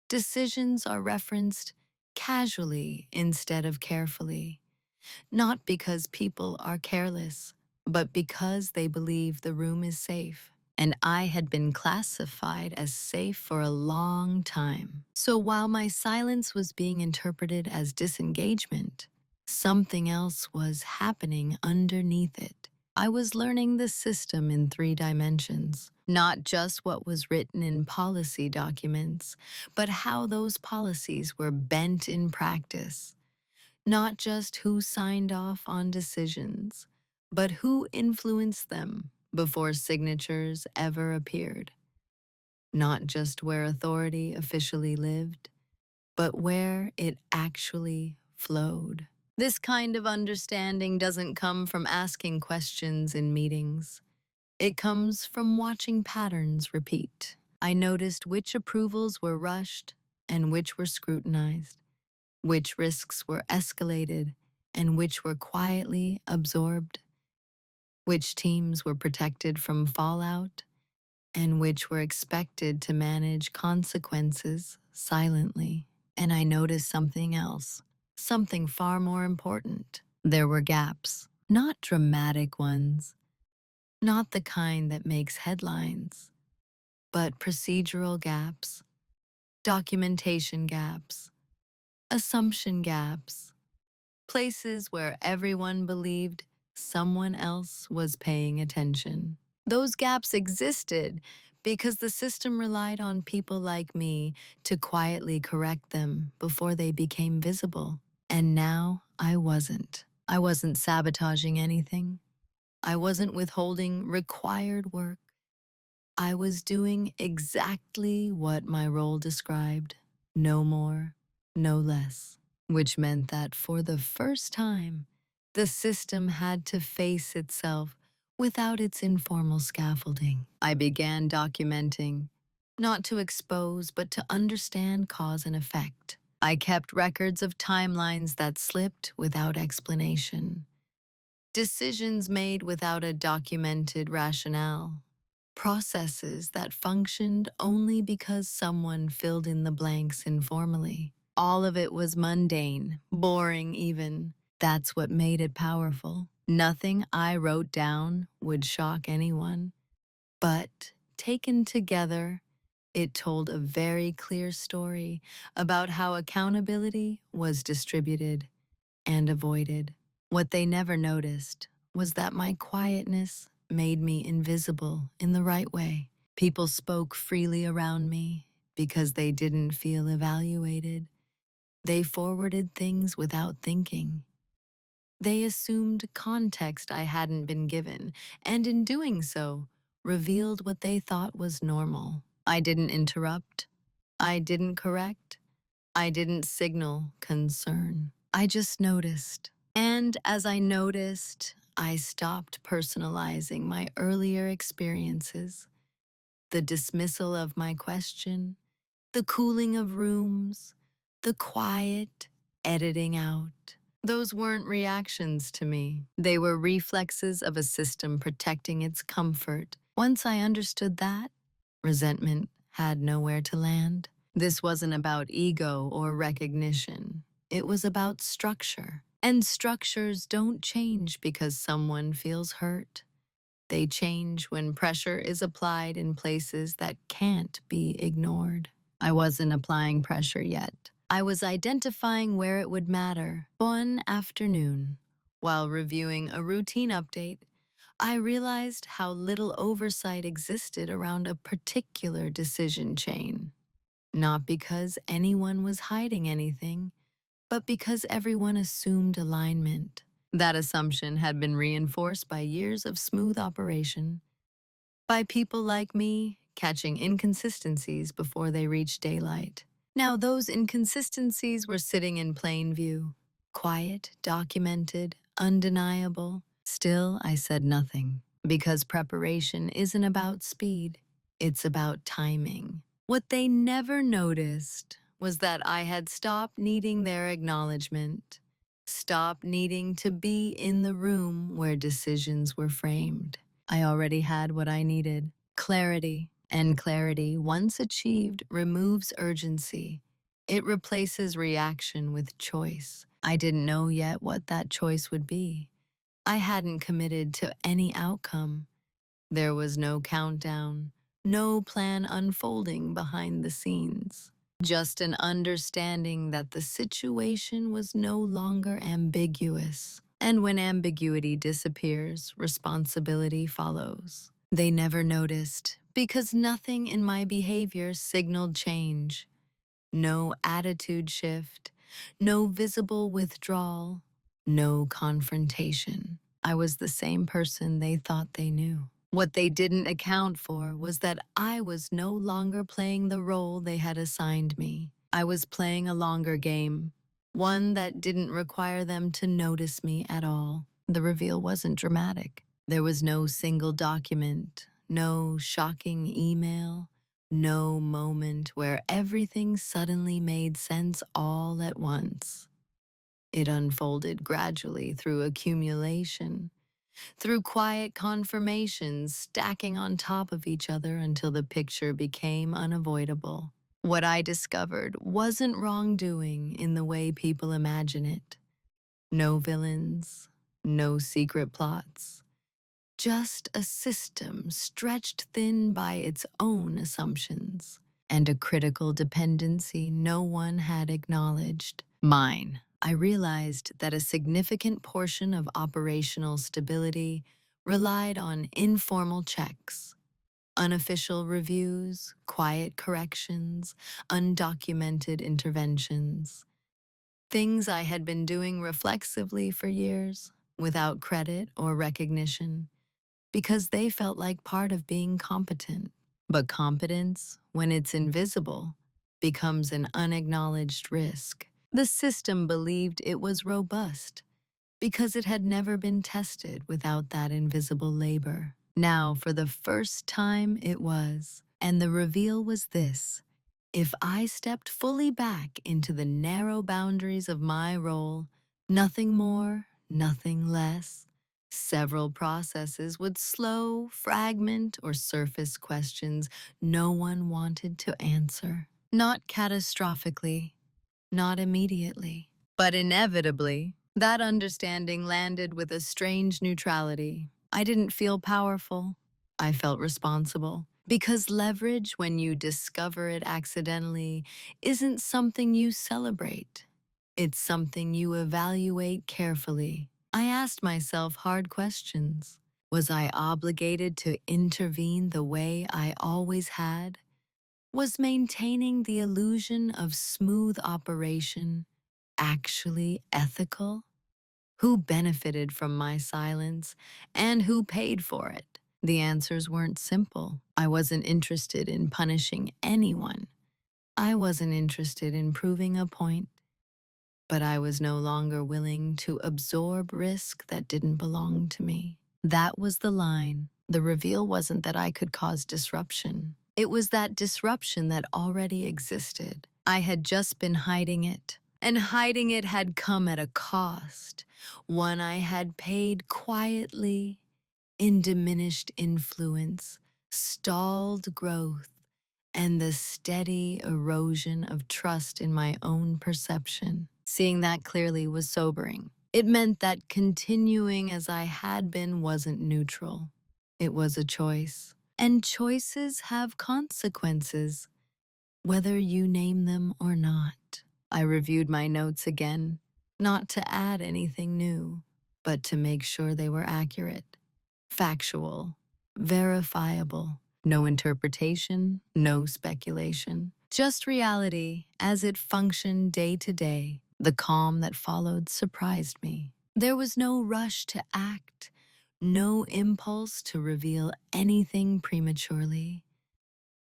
decisions are referenced casually instead of carefully, not because people are careless, but because they believe the room is safe. And I had been classified as safe for a long time. So while my silence was being interpreted as disengagement, something else was happening underneath it. I was learning the system in 3 dimensions, not just what was written in policy documents, but how those policies were bent in practice. Not just who signed off on decisions, but who influenced them before signatures ever appeared. Not just where authority officially lived, but where it actually flowed. This kind of understanding doesn't come from asking questions in meetings. It comes from watching patterns repeat. I noticed which approvals were rushed and which were scrutinized, which risks were escalated and which were quietly absorbed, which teams were protected from fallout and which were expected to manage consequences silently. And I noticed something else, something far more important. There were gaps, not dramatic ones, not the kind that makes headlines, but procedural gaps, documentation gaps, assumption gaps, places where everyone believed someone else was paying attention. Those gaps existed because the system relied on people like me to quietly correct them before they became visible. And now I wasn't. I wasn't sabotaging anything. I wasn't withholding required work. I was doing exactly what my role described, no more, no less, which meant that for the first time, the system had to face itself without its informal scaffolding. I began documenting, not to expose, but to understand cause and effect. I kept records of timelines that slipped without explanation, decisions made without a documented rationale, processes that functioned only because someone filled in the blanks informally. All of it was mundane, boring even. That's what made it powerful. Nothing I wrote down would shock anyone, but taken together, it told a very clear story about how accountability was distributed and avoided. What they never noticed was that my quietness made me invisible in the right way. People spoke freely around me because they didn't feel evaluated. They forwarded things without thinking. They assumed context I hadn't been given, and in doing so, revealed what they thought was normal. I didn't interrupt. I didn't correct. I didn't signal concern. I just noticed. And as I noticed, I stopped personalizing my earlier experiences, the dismissal of my question, the cooling of rooms, the quiet editing out. Those weren't reactions to me. They were reflexes of a system protecting its comfort. Once I understood that, resentment had nowhere to land. This wasn't about ego or recognition. It was about structure. And structures don't change because someone feels hurt. They change when pressure is applied in places that can't be ignored. I wasn't applying pressure yet. I was identifying where it would matter. One afternoon, while reviewing a routine update, I realized how little oversight existed around a particular decision chain. Not because anyone was hiding anything, but because everyone assumed alignment. That assumption had been reinforced by years of smooth operation, by people like me catching inconsistencies before they reached daylight. Now, those inconsistencies were sitting in plain view, quiet, documented, undeniable. Still, I said nothing, because preparation isn't about speed, it's about timing. What they never noticed was that I had stopped needing their acknowledgement, stopped needing to be in the room where decisions were framed. I already had what I needed: clarity. And clarity, once achieved, removes urgency. It replaces reaction with choice. I didn't know yet what that choice would be. I hadn't committed to any outcome. There was no countdown, no plan unfolding behind the scenes. Just an understanding that the situation was no longer ambiguous. And when ambiguity disappears, responsibility follows. They never noticed, because nothing in my behavior signaled change. No attitude shift, no visible withdrawal, no confrontation. I was the same person they thought they knew. What they didn't account for was that I was no longer playing the role they had assigned me. I was playing a longer game, one that didn't require them to notice me at all. The reveal wasn't dramatic. There was no single document, no shocking email, no moment where everything suddenly made sense all at once. It unfolded gradually through accumulation, through quiet confirmations stacking on top of each other until the picture became unavoidable. What I discovered wasn't wrongdoing in the way people imagine it. No villains, no secret plots. Just a system stretched thin by its own assumptions, and a critical dependency no one had acknowledged: mine. I realized that a significant portion of operational stability relied on informal checks, unofficial reviews, quiet corrections, undocumented interventions. Things I had been doing reflexively for years, without credit or recognition, because they felt like part of being competent. But competence, when it's invisible, becomes an unacknowledged risk. The system believed it was robust because it had never been tested without that invisible labor. Now, for the first time, it was. And the reveal was this. If I stepped fully back into the narrow boundaries of my role, nothing more, nothing less, several processes would slow, fragment, or surface questions no one wanted to answer. Not catastrophically, not immediately, but inevitably. That understanding landed with a strange neutrality. I didn't feel powerful. I felt responsible. Because leverage, when you discover it accidentally, isn't something you celebrate. It's something you evaluate carefully. I asked myself hard questions. Was I obligated to intervene the way I always had? Was maintaining the illusion of smooth operation actually ethical? Who benefited from my silence and who paid for it? The answers weren't simple. I wasn't interested in punishing anyone. I wasn't interested in proving a point, but I was no longer willing to absorb risk that didn't belong to me. That was the line. The reveal wasn't that I could cause disruption. It was that disruption that already existed. I had just been hiding it, and hiding it had come at a cost, one I had paid quietly, in diminished influence, stalled growth, and the steady erosion of trust in my own perception. Seeing that clearly was sobering. It meant that continuing as I had been wasn't neutral. It was a choice. And choices have consequences, whether you name them or not. I reviewed my notes again, not to add anything new, but to make sure they were accurate, factual, verifiable. No interpretation, no speculation. Just reality as it functioned day to day. The calm that followed surprised me. There was no rush to act, no impulse to reveal anything prematurely.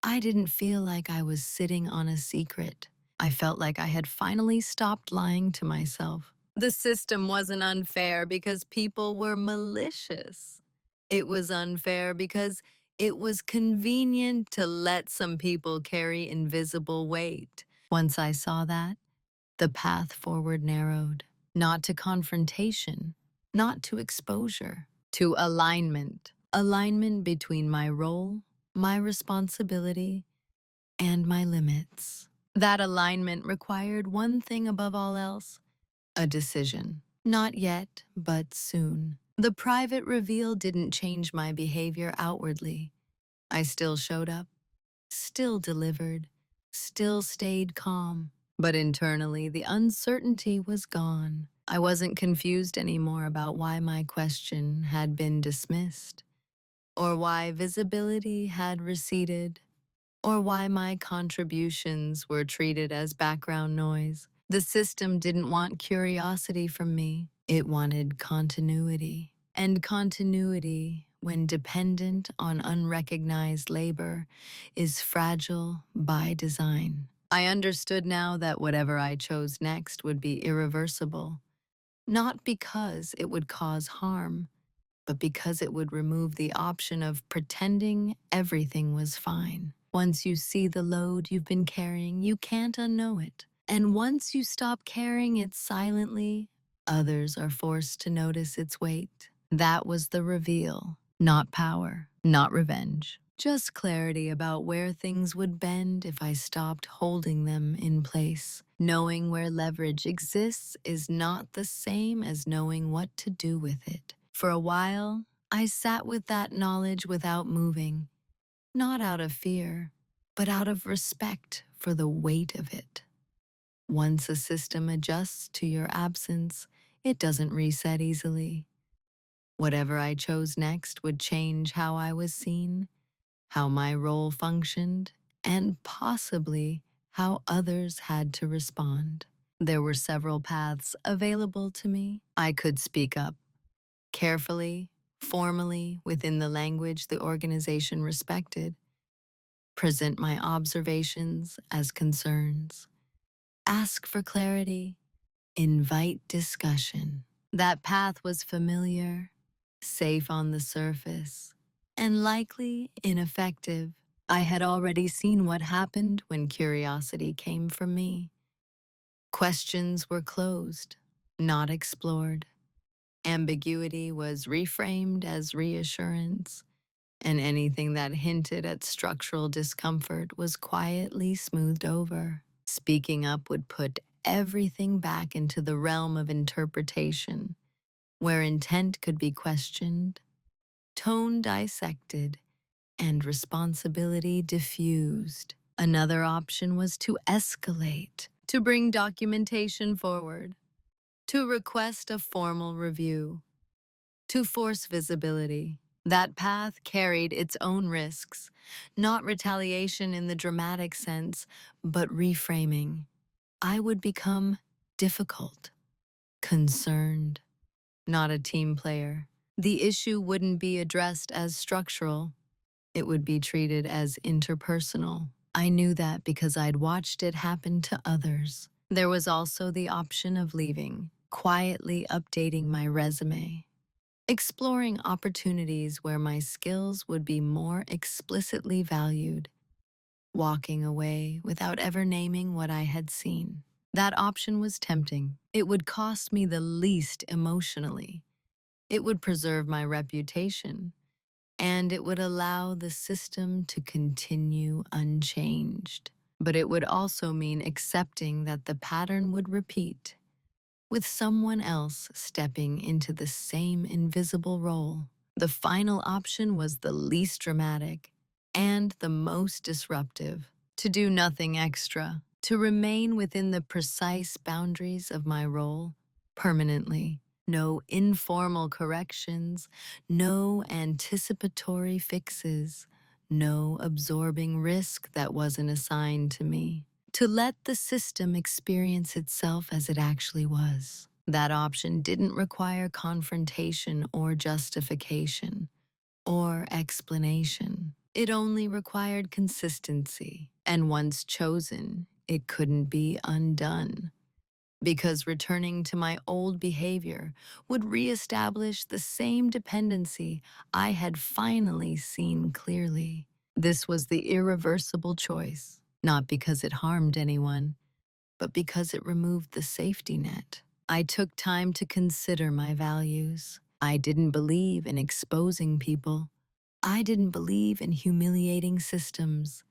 I didn't feel like I was sitting on a secret. I felt like I had finally stopped lying to myself. The system wasn't unfair because people were malicious. It was unfair because it was convenient to let some people carry invisible weight. Once I saw that, the path forward narrowed. Not to confrontation, not to exposure, to alignment. Alignment between my role, my responsibility, and my limits. That alignment required one thing above all else, a decision. Not yet, but soon. The private reveal didn't change my behavior outwardly. I still showed up, still delivered, still stayed calm. But internally, the uncertainty was gone. I wasn't confused anymore about why my question had been dismissed, or why visibility had receded, or why my contributions were treated as background noise. The system didn't want curiosity from me. It wanted continuity. And continuity, when dependent on unrecognized labor, is fragile by design. I understood now that whatever I chose next would be irreversible, not because it would cause harm, but because it would remove the option of pretending everything was fine. Once you see the load you've been carrying, you can't unknow it. And once you stop carrying it silently, others are forced to notice its weight. That was the reveal. Not power, not revenge. Just clarity about where things would bend if I stopped holding them in place. Knowing where leverage exists is not the same as knowing what to do with it. For a while, I sat with that knowledge without moving, not out of fear, but out of respect for the weight of it. Once a system adjusts to your absence, it doesn't reset easily. Whatever I chose next would change how I was seen, how my role functioned, and possibly how others had to respond. There were several paths available to me. I could speak up, carefully, formally, within the language the organization respected. present my observations as concerns, ask for clarity, invite discussion. That path was familiar, safe on the surface, and likely ineffective. I had already seen what happened when curiosity came from me. Questions were closed, not explored. Ambiguity was reframed as reassurance, and anything that hinted at structural discomfort was quietly smoothed over. Speaking up would put everything back into the realm of interpretation, where intent could be questioned, tone dissected, and responsibility diffused. Another option was to escalate, to bring documentation forward, to request a formal review, to force visibility. That path carried its own risks, not retaliation in the dramatic sense, but reframing. I would become difficult, concerned, not a team player. The issue wouldn't be addressed as structural, it would be treated as interpersonal. I knew that because I'd watched it happen to others. There was also the option of leaving, quietly updating my resume, exploring opportunities where my skills would be more explicitly valued, walking away without ever naming what I had seen. That option was tempting. It would cost me the least emotionally. It would preserve my reputation, and it would allow the system to continue unchanged. But it would also mean accepting that the pattern would repeat, with someone else stepping into the same invisible role. The final option was the least dramatic and the most disruptive: to do nothing extra, to remain within the precise boundaries of my role permanently. No informal corrections, no anticipatory fixes, no absorbing risk that wasn't assigned to me. To let the system experience itself as it actually was. That option didn't require confrontation or justification or explanation. It only required consistency, and once chosen, it couldn't be undone. Because returning to my old behavior would reestablish the same dependency I had finally seen clearly. This was the irreversible choice, not because it harmed anyone, but because it removed the safety net. I took time to consider my values. I didn't believe in exposing people. I didn't believe in humiliating systems.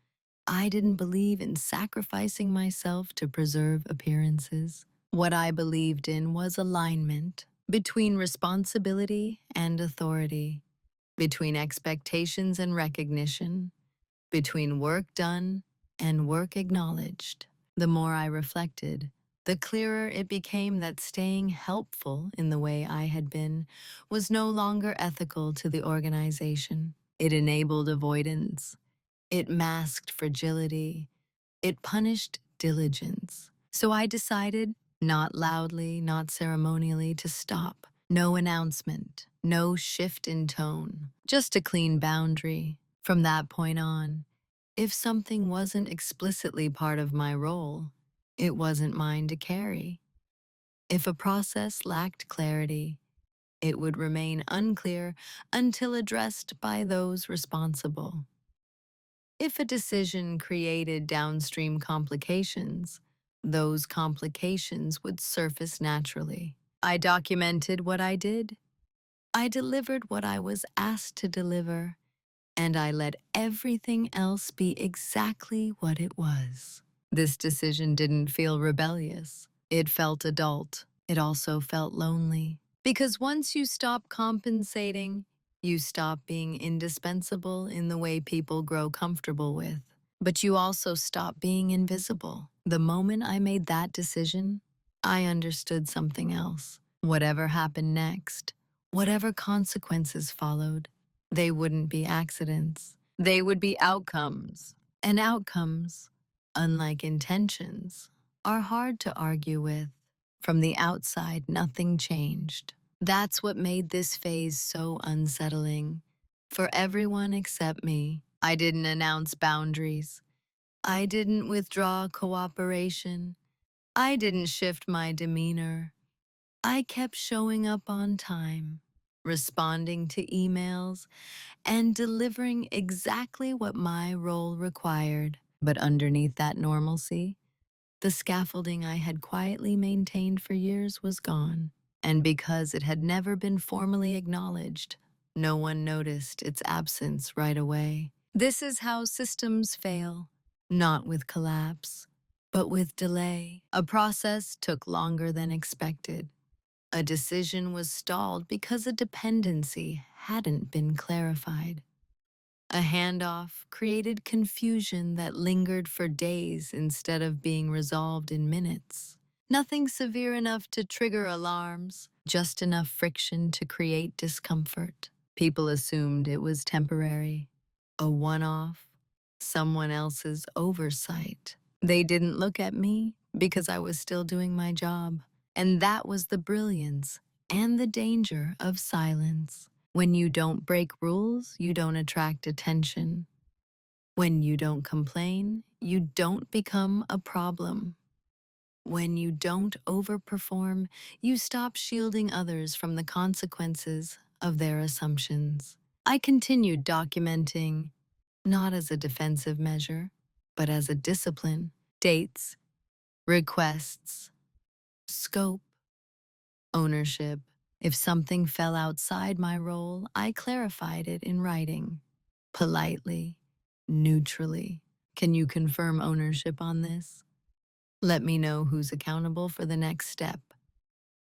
I didn't believe in sacrificing myself to preserve appearances. What I believed in was alignment between responsibility and authority, between expectations and recognition, between work done and work acknowledged. The more I reflected, the clearer it became that staying helpful in the way I had been was no longer ethical to the organization. It enabled avoidance. It masked fragility. It punished diligence. So I decided, not loudly, not ceremonially, to stop. No announcement, no shift in tone, just a clean boundary. From that point on, if something wasn't explicitly part of my role, it wasn't mine to carry. If a process lacked clarity, it would remain unclear until addressed by those responsible. If a decision created downstream complications, those complications would surface naturally. I documented what I did. I delivered what I was asked to deliver, and I let everything else be exactly what it was. This decision didn't feel rebellious. It felt adult. It also felt lonely. Because once you stop compensating, you stop being indispensable in the way people grow comfortable with. But you also stop being invisible. The moment I made that decision, I understood something else. Whatever happened next, whatever consequences followed, they wouldn't be accidents. They would be outcomes. And outcomes, unlike intentions, are hard to argue with. From the outside, nothing changed. That's what made this phase so unsettling. For everyone except me, I didn't announce boundaries. I didn't withdraw cooperation. I didn't shift my demeanor. I kept showing up on time, responding to emails, and delivering exactly what my role required. But underneath that normalcy, the scaffolding I had quietly maintained for years was gone. And because it had never been formally acknowledged, no one noticed its absence right away. This is how systems fail, not with collapse, but with delay. A process took longer than expected. A decision was stalled because a dependency hadn't been clarified. A handoff created confusion that lingered for days instead of being resolved in minutes. Nothing severe enough to trigger alarms, just enough friction to create discomfort. People assumed it was temporary, a one-off, someone else's oversight. They didn't look at me because I was still doing my job. And that was the brilliance and the danger of silence. When you don't break rules, you don't attract attention. When you don't complain, you don't become a problem. When you don't overperform, you stop shielding others from the consequences of their assumptions. I continued documenting, not as a defensive measure, but as a discipline. Dates, requests, scope, ownership. If something fell outside my role, I clarified it in writing, politely, neutrally. Can you confirm ownership on this? Let me know who's accountable for the next step.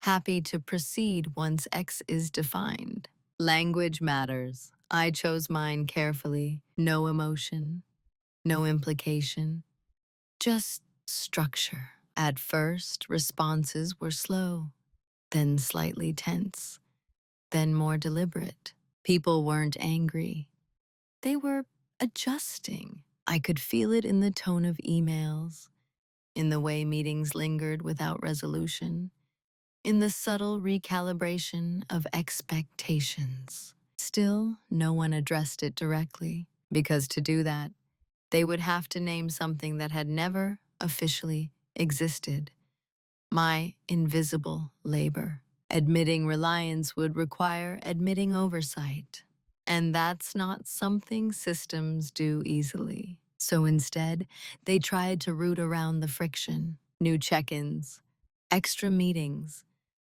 Happy to proceed once X is defined. Language matters. I chose mine carefully. No emotion, no implication, just structure. At first, responses were slow, then slightly tense, then more deliberate. People weren't angry. They were adjusting. I could feel it in the tone of emails, in the way meetings lingered without resolution, in the subtle recalibration of expectations. Still, no one addressed it directly, because to do that, they would have to name something that had never officially existed. My invisible labor. Admitting reliance would require admitting oversight. And that's not something systems do easily. So instead, they tried to root around the friction, new check-ins, extra meetings,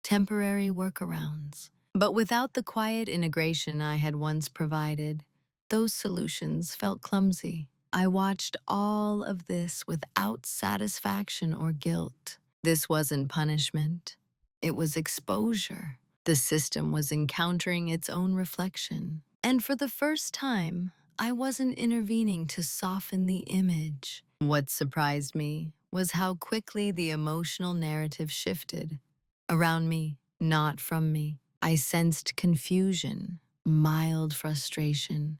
temporary workarounds. But without the quiet integration I had once provided, those solutions felt clumsy. I watched all of this without satisfaction or guilt. This wasn't punishment. It was exposure. The system was encountering its own reflection. And for the first time, I wasn't intervening to soften the image. What surprised me was how quickly the emotional narrative shifted. Around me, not from me. I sensed confusion, mild frustration,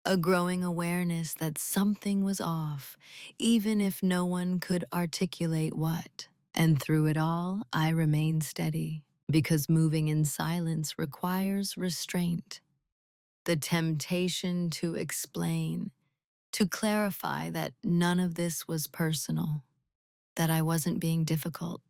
a growing awareness that something was off, even if no one could articulate what. And through it all, I remained steady, because moving in silence requires restraint. The temptation to explain, to clarify that none of this was personal, that I wasn't being difficult,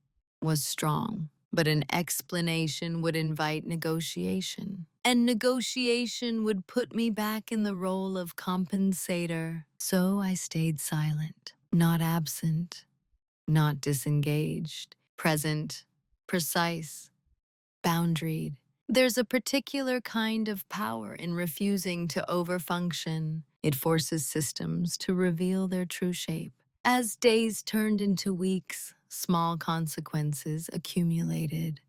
was strong. But an explanation would invite negotiation. And negotiation would put me back in the role of compensator. So I stayed silent, not absent, not disengaged, present, precise, boundaried. There's a particular kind of power in refusing to overfunction. It forces systems to reveal their true shape. As days turned into weeks, small consequences accumulated.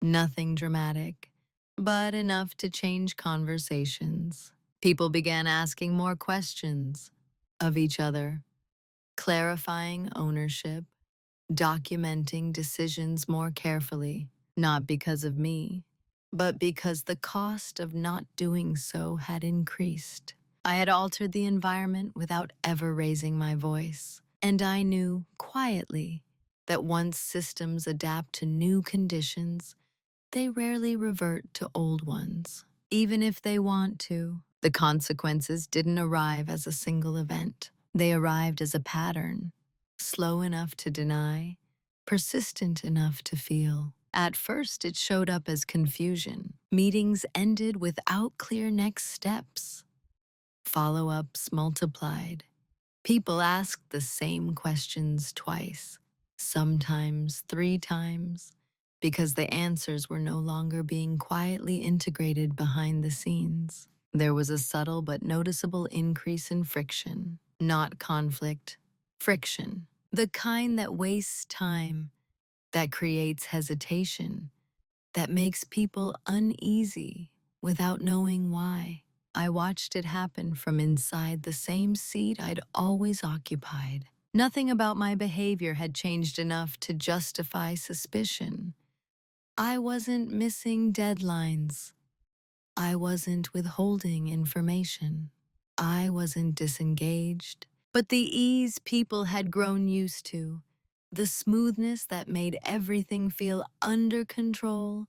Nothing dramatic, but enough to change conversations. People began asking more questions of each other, clarifying ownership, documenting decisions more carefully, not because of me, but because the cost of not doing so had increased. I had altered the environment without ever raising my voice, and I knew quietly that once systems adapt to new conditions, they rarely revert to old ones, even if they want to. The consequences didn't arrive as a single event. They arrived as a pattern, slow enough to deny, persistent enough to feel. At first, it showed up as confusion. Meetings ended without clear next steps. Follow-ups multiplied. People asked the same questions twice, sometimes 3 times, because the answers were no longer being quietly integrated behind the scenes. There was a subtle but noticeable increase in friction, not conflict, friction. The kind that wastes time, that creates hesitation, that makes people uneasy without knowing why. I watched it happen from inside the same seat I'd always occupied. Nothing about my behavior had changed enough to justify suspicion. I wasn't missing deadlines. I wasn't withholding information. I wasn't disengaged. But the ease people had grown used to, the smoothness that made everything feel under control,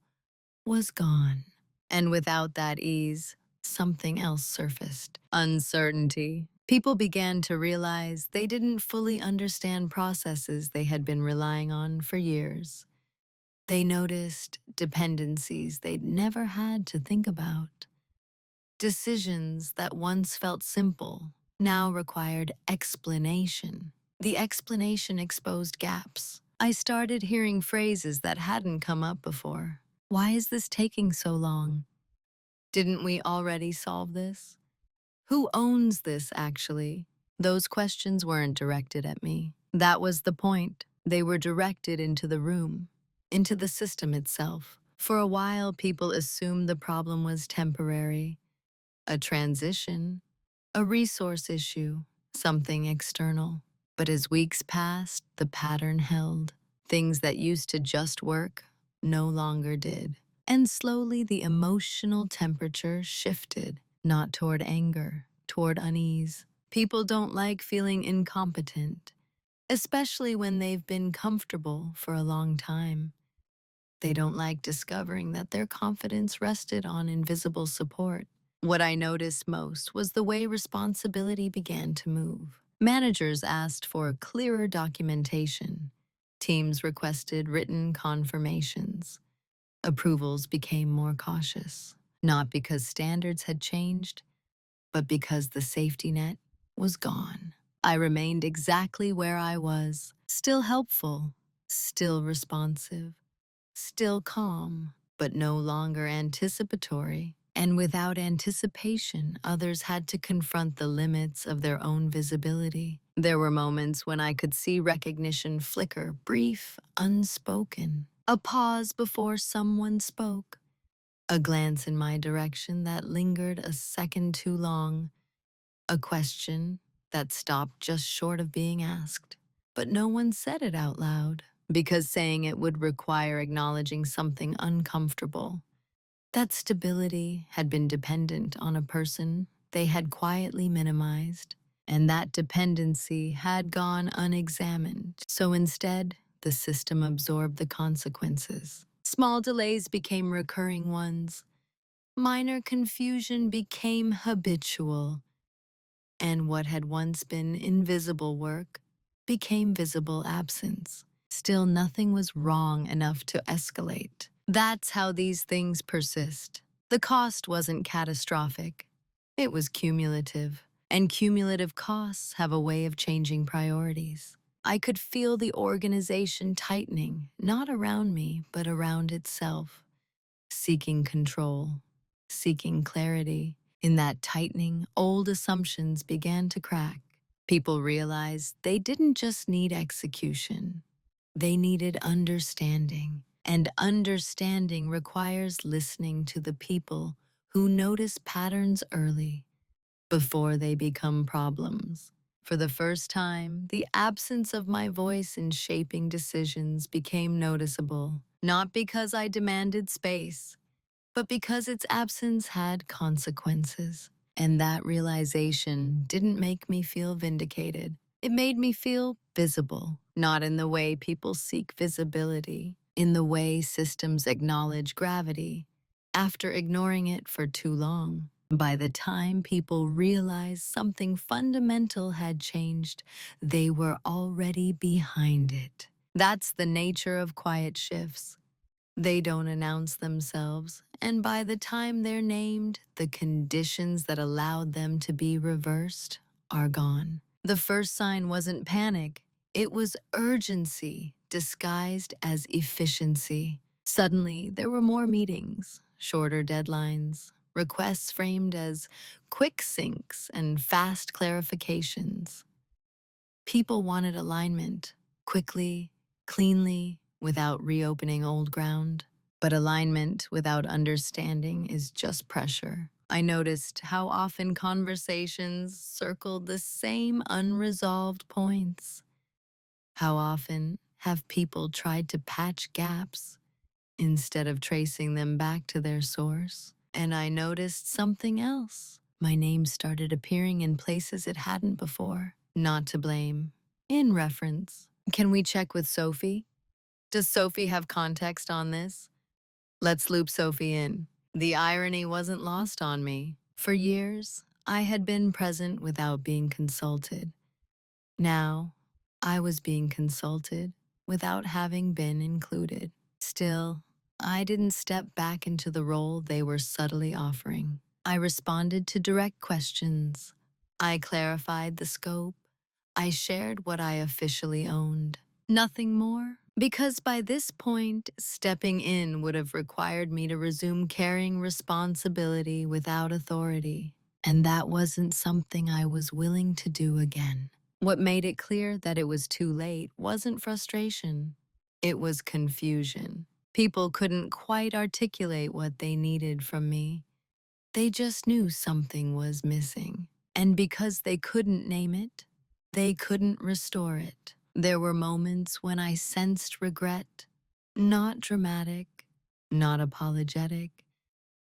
was gone. And without that ease, something else surfaced: uncertainty. People began to realize they didn't fully understand processes they had been relying on for years. They noticed dependencies they'd never had to think about. Decisions that once felt simple now required explanation. The explanation exposed gaps. I started hearing phrases that hadn't come up before. Why is this taking so long? Didn't we already solve this? Who owns this, actually? Those questions weren't directed at me. That was the point. They were directed into the room, into the system itself. For a while, people assumed the problem was temporary, a transition, a resource issue, something external. But as weeks passed, the pattern held. Things that used to just work no longer did. And slowly the emotional temperature shifted, not toward anger, toward unease. People don't like feeling incompetent, especially when they've been comfortable for a long time. They don't like discovering that their confidence rested on invisible support. What I noticed most was the way responsibility began to move. Managers asked for clearer documentation. Teams requested written confirmations. Approvals became more cautious, not because standards had changed, but because the safety net was gone. I remained exactly where I was, still helpful, still responsive, still calm, but no longer anticipatory. And without anticipation, others had to confront the limits of their own visibility. There were moments when I could see recognition flicker, brief, unspoken. A pause before someone spoke. A glance in my direction that lingered a second too long. A question that stopped just short of being asked. But no one said it out loud, because saying it would require acknowledging something uncomfortable. That stability had been dependent on a person they had quietly minimized, and that dependency had gone unexamined. So instead, the system absorbed the consequences. Small delays became recurring ones. Minor confusion became habitual. And what had once been invisible work became visible absence. Still, nothing was wrong enough to escalate. That's how these things persist. The cost wasn't catastrophic. It was cumulative. And cumulative costs have a way of changing priorities. I could feel the organization tightening, not around me, but around itself, seeking control, seeking clarity. In that tightening, old assumptions began to crack. People realized they didn't just need execution. They needed understanding. And understanding requires listening to the people who notice patterns early, before they become problems. For the first time, the absence of my voice in shaping decisions became noticeable, not because I demanded space, but because its absence had consequences. And that realization didn't make me feel vindicated. It made me feel visible, not in the way people seek visibility, in the way systems acknowledge gravity, after ignoring it for too long. By the time people realized something fundamental had changed, they were already behind it. That's the nature of quiet shifts. They don't announce themselves, and by the time they're named, the conditions that allowed them to be reversed are gone. The first sign wasn't panic, it was urgency disguised as efficiency. Suddenly, there were more meetings, shorter deadlines, requests framed as quick syncs and fast clarifications. People wanted alignment, quickly, cleanly, without reopening old ground. But alignment without understanding is just pressure. I noticed how often conversations circled the same unresolved points. How often have people tried to patch gaps instead of tracing them back to their source? And I noticed something else. My name started appearing in places it hadn't before. Not to blame. In reference. Can we check with Sophie? Does Sophie have context on this? Let's loop Sophie in. The irony wasn't lost on me. For years, I had been present without being consulted. Now, I was being consulted without having been included. Still, I didn't step back into the role they were subtly offering. I responded to direct questions. I clarified the scope. I shared what I officially owned. Nothing more. Because by this point, stepping in would have required me to resume carrying responsibility without authority. And that wasn't something I was willing to do again. What made it clear that it was too late wasn't frustration. It was confusion. People couldn't quite articulate what they needed from me. They just knew something was missing. And because they couldn't name it, they couldn't restore it. There were moments when I sensed regret. Not dramatic, not apologetic,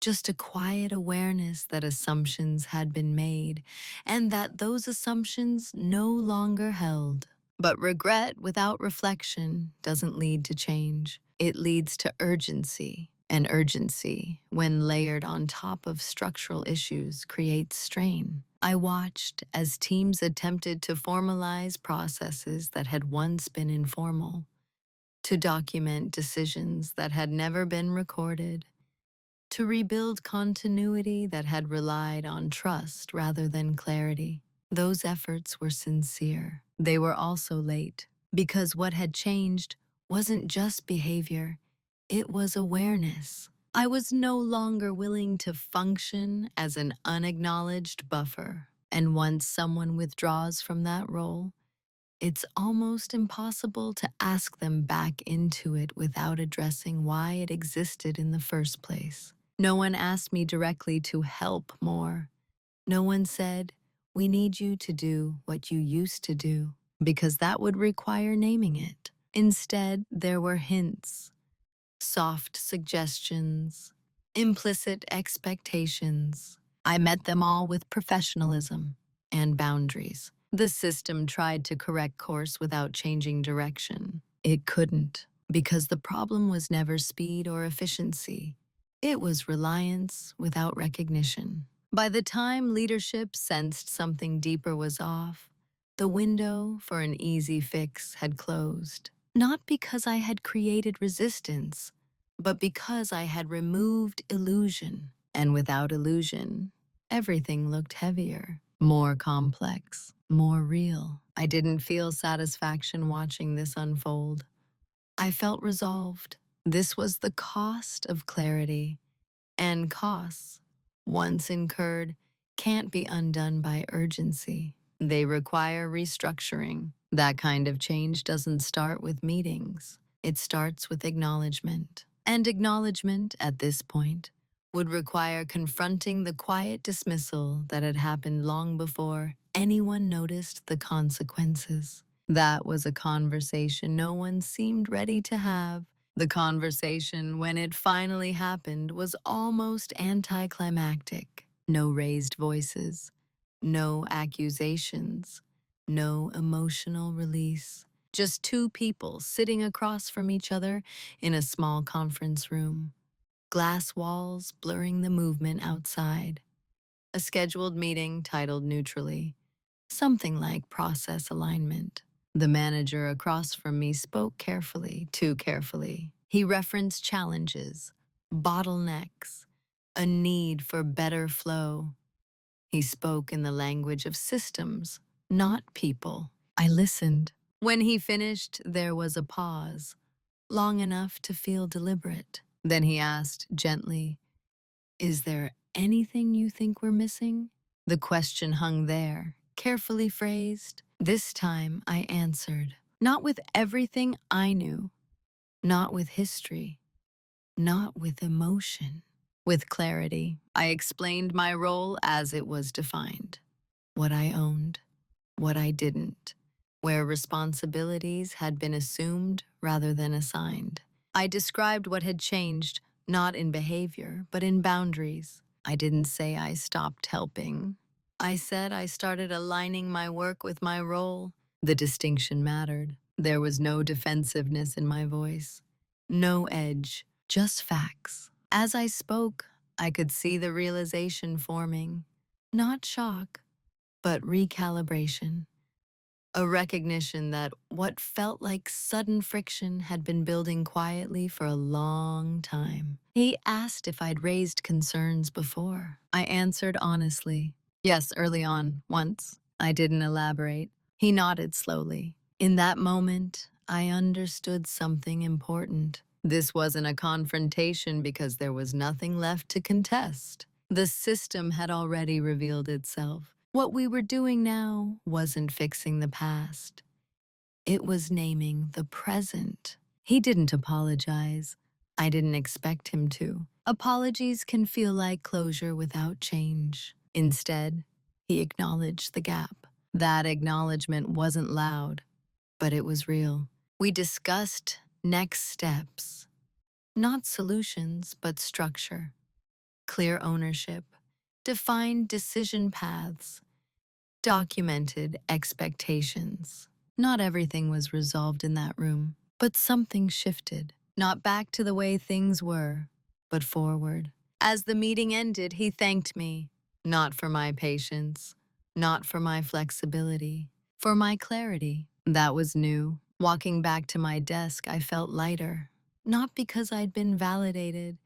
just a quiet awareness that assumptions had been made and that those assumptions no longer held. But regret without reflection doesn't lead to change. It leads to urgency. And urgency, when layered on top of structural issues, creates strain. I watched as teams attempted to formalize processes that had once been informal, to document decisions that had never been recorded, to rebuild continuity that had relied on trust rather than clarity. Those efforts were sincere. They were also late, because what had changed wasn't just behavior, it was awareness. I was no longer willing to function as an unacknowledged buffer. And once someone withdraws from that role, it's almost impossible to ask them back into it without addressing why it existed in the first place. No one asked me directly to help more. No one said, "We need you to do what you used to do," because that would require naming it. Instead, there were hints, soft suggestions, implicit expectations. I met them all with professionalism and boundaries. The system tried to correct course without changing direction. It couldn't, because the problem was never speed or efficiency. It was reliance without recognition. By the time leadership sensed something deeper was off, the window for an easy fix had closed. Not because I had created resistance, but because I had removed illusion. And without illusion, everything looked heavier, more complex, more real. I didn't feel satisfaction watching this unfold. I felt resolved. This was the cost of clarity, and costs, once incurred, can't be undone by urgency. They require restructuring. That kind of change doesn't start with meetings. It starts with acknowledgement. And acknowledgement, at this point, would require confronting the quiet dismissal that had happened long before anyone noticed the consequences. That was a conversation no one seemed ready to have. The conversation, when it finally happened, was almost anticlimactic. No raised voices, no accusations, no emotional release. Just two people sitting across from each other in a small conference room, glass walls blurring the movement outside. A scheduled meeting titled neutrally, something like process alignment. The manager across from me spoke carefully, too carefully. He referenced challenges, bottlenecks, a need for better flow. He spoke in the language of systems, not people. I listened. When he finished, there was a pause, long enough to feel deliberate. Then he asked gently, "Is there anything you think we're missing?" The question hung there, carefully phrased. This time I answered, not with everything I knew, not with history, not with emotion. With clarity, I explained my role as it was defined. What I owned, what I didn't, where responsibilities had been assumed rather than assigned. I described what had changed, not in behavior, but in boundaries. I didn't say I stopped helping. I said I started aligning my work with my role. The distinction mattered. There was no defensiveness in my voice, no edge, just facts. As I spoke, I could see the realization forming, not shock, but recalibration. A recognition that what felt like sudden friction had been building quietly for a long time. He asked if I'd raised concerns before. I answered honestly, yes, early on, once. I didn't elaborate. He nodded slowly. In that moment, I understood something important. This wasn't a confrontation because there was nothing left to contest. The system had already revealed itself. What we were doing now wasn't fixing the past. It was naming the present. He didn't apologize. I didn't expect him to. Apologies can feel like closure without change. Instead, he acknowledged the gap. That acknowledgement wasn't loud, but it was real. We discussed next steps, not solutions, but structure, clear ownership, defined decision paths, documented expectations. Not everything was resolved in that room, but something shifted. Not back to the way things were, but forward. As the meeting ended, he thanked me, not for my patience, not for my flexibility, for my clarity. That was new. Walking back to my desk, I felt lighter, not because I'd been validated,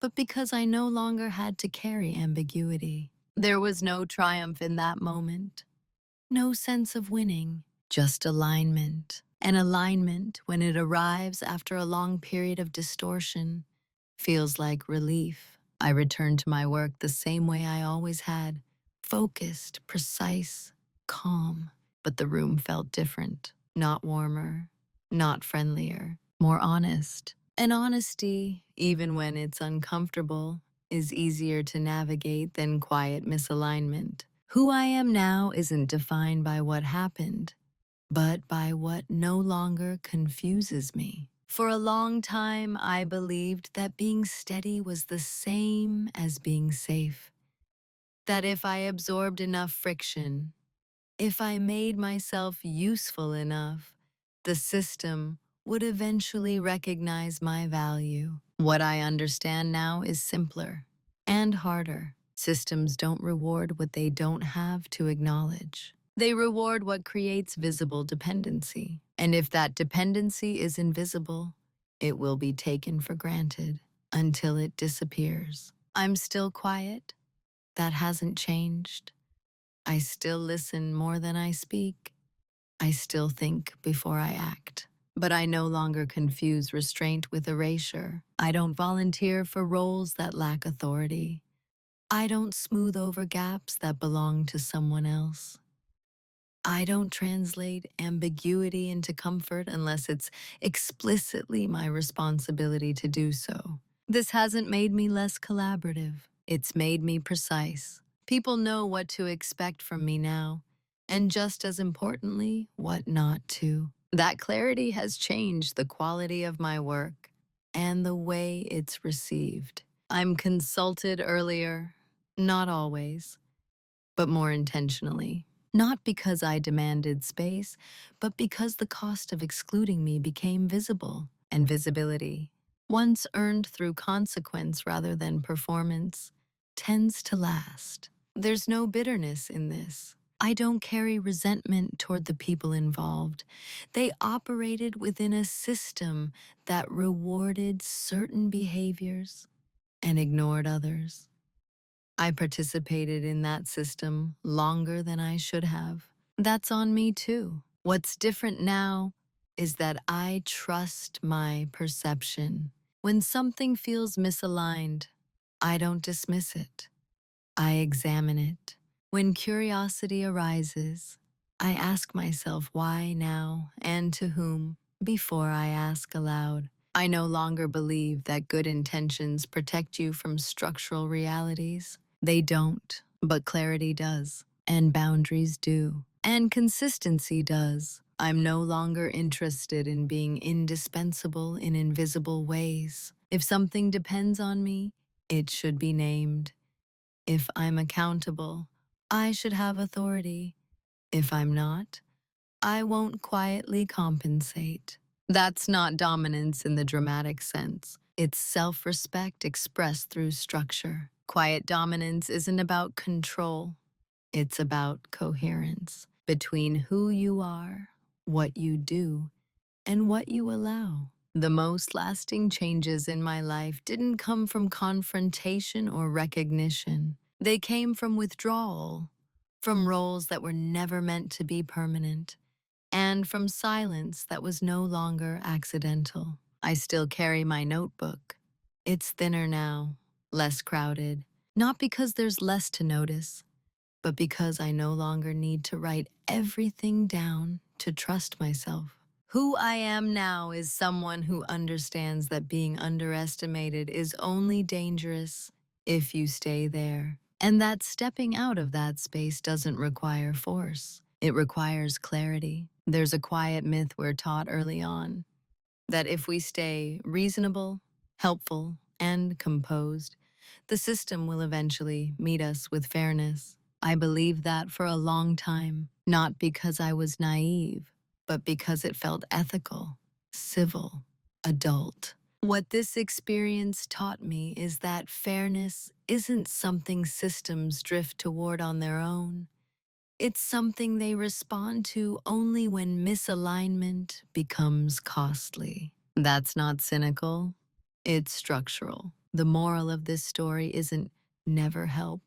but because I no longer had to carry ambiguity. There was no triumph in that moment, no sense of winning, just alignment. And alignment, when it arrives after a long period of distortion, feels like relief. I returned to my work the same way I always had, focused, precise, calm. But the room felt different, not warmer, not friendlier, more honest. And honesty, even when it's uncomfortable, is easier to navigate than quiet misalignment. Who I am now isn't defined by what happened, but by what no longer confuses me. For a long time, I believed that being steady was the same as being safe. That if I absorbed enough friction, if I made myself useful enough, the system would eventually recognize my value. What I understand now is simpler and harder. Systems don't reward what they don't have to acknowledge. They reward what creates visible dependency. And if that dependency is invisible, it will be taken for granted until it disappears. I'm still quiet. That hasn't changed. I still listen more than I speak. I still think before I act. But I no longer confuse restraint with erasure. I don't volunteer for roles that lack authority. I don't smooth over gaps that belong to someone else. I don't translate ambiguity into comfort unless it's explicitly my responsibility to do so. This hasn't made me less collaborative. It's made me precise. People know what to expect from me now, and just as importantly, what not to. That clarity has changed the quality of my work and the way it's received. I'm consulted earlier, not always, but more intentionally. Not because I demanded space, but because the cost of excluding me became visible. And visibility, once earned through consequence rather than performance, tends to last. There's no bitterness in this. I don't carry resentment toward the people involved. They operated within a system that rewarded certain behaviors and ignored others. I participated in that system longer than I should have. That's on me too. What's different now is that I trust my perception. When something feels misaligned, I don't dismiss it. I examine it. When curiosity arises, I ask myself why now and to whom before I ask aloud. I no longer believe that good intentions protect you from structural realities. They don't, but clarity does, and boundaries do, and consistency does. I'm no longer interested in being indispensable in invisible ways. If something depends on me, it should be named. If I'm accountable, I should have authority. If I'm not, I won't quietly compensate. That's not dominance in the dramatic sense. It's self-respect expressed through structure. Quiet dominance isn't about control. It's about coherence between who you are, what you do, and what you allow. The most lasting changes in my life didn't come from confrontation or recognition. They came from withdrawal, from roles that were never meant to be permanent, and from silence that was no longer accidental. I still carry my notebook. It's thinner now, less crowded, not because there's less to notice, but because I no longer need to write everything down to trust myself. Who I am now is someone who understands that being underestimated is only dangerous if you stay there, and that stepping out of that space doesn't require force. It requires clarity. There's a quiet myth we're taught early on that if we stay reasonable, helpful, and composed, the system will eventually meet us with fairness. I believed that for a long time, not because I was naive, but because it felt ethical, civil, adult. What this experience taught me is that fairness isn't something systems drift toward on their own. It's something they respond to only when misalignment becomes costly. That's not cynical, it's structural. The moral of this story isn't never help,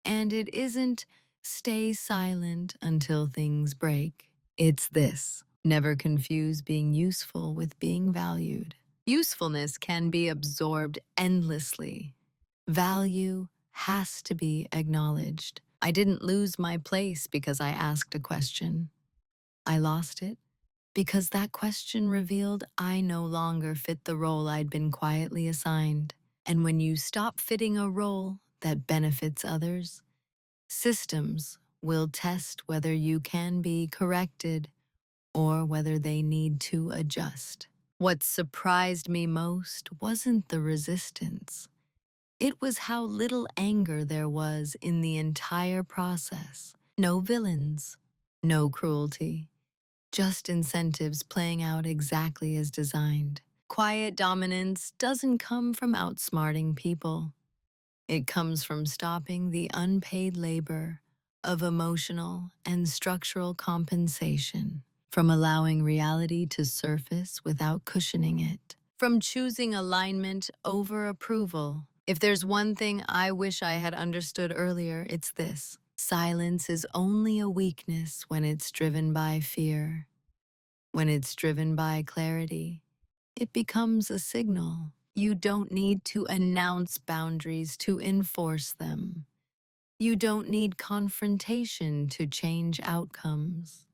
and it isn't stay silent until things break. It's this: never confuse being useful with being valued. Usefulness can be absorbed endlessly. Value has to be acknowledged. I didn't lose my place because I asked a question. I lost it because that question revealed I no longer fit the role I'd been quietly assigned. And when you stop fitting a role that benefits others, systems will test whether you can be corrected or whether they need to adjust. What surprised me most wasn't the resistance. It was how little anger there was in the entire process. No villains, no cruelty, just incentives playing out exactly as designed. Quiet dominance doesn't come from outsmarting people. It comes from stopping the unpaid labor of emotional and structural compensation, from allowing reality to surface without cushioning it, from choosing alignment over approval. If there's one thing I wish I had understood earlier, it's this: silence is only a weakness when it's driven by fear. When it's driven by clarity, it becomes a signal. You don't need to announce boundaries to enforce them. You don't need confrontation to change outcomes.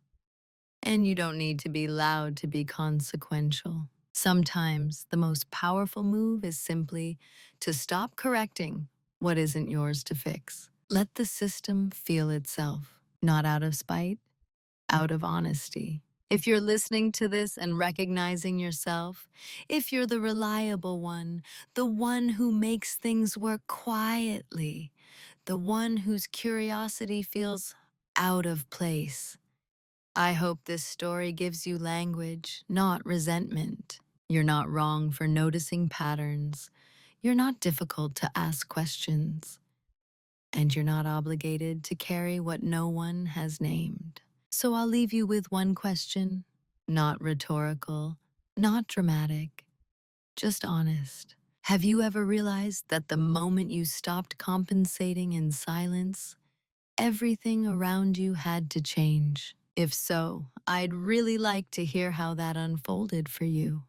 And you don't need to be loud to be consequential. Sometimes the most powerful move is simply to stop correcting what isn't yours to fix. Let the system feel itself, not out of spite, out of honesty. If you're listening to this and recognizing yourself, if you're the reliable one, the one who makes things work quietly, the one whose curiosity feels out of place, I hope this story gives you language, not resentment. You're not wrong for noticing patterns. You're not difficult to ask questions. and you're not obligated to carry what no one has named. So I'll leave you with one question, not rhetorical, not dramatic, just honest. Have you ever realized that the moment you stopped compensating in silence, everything around you had to change? If so, I'd really like to hear how that unfolded for you.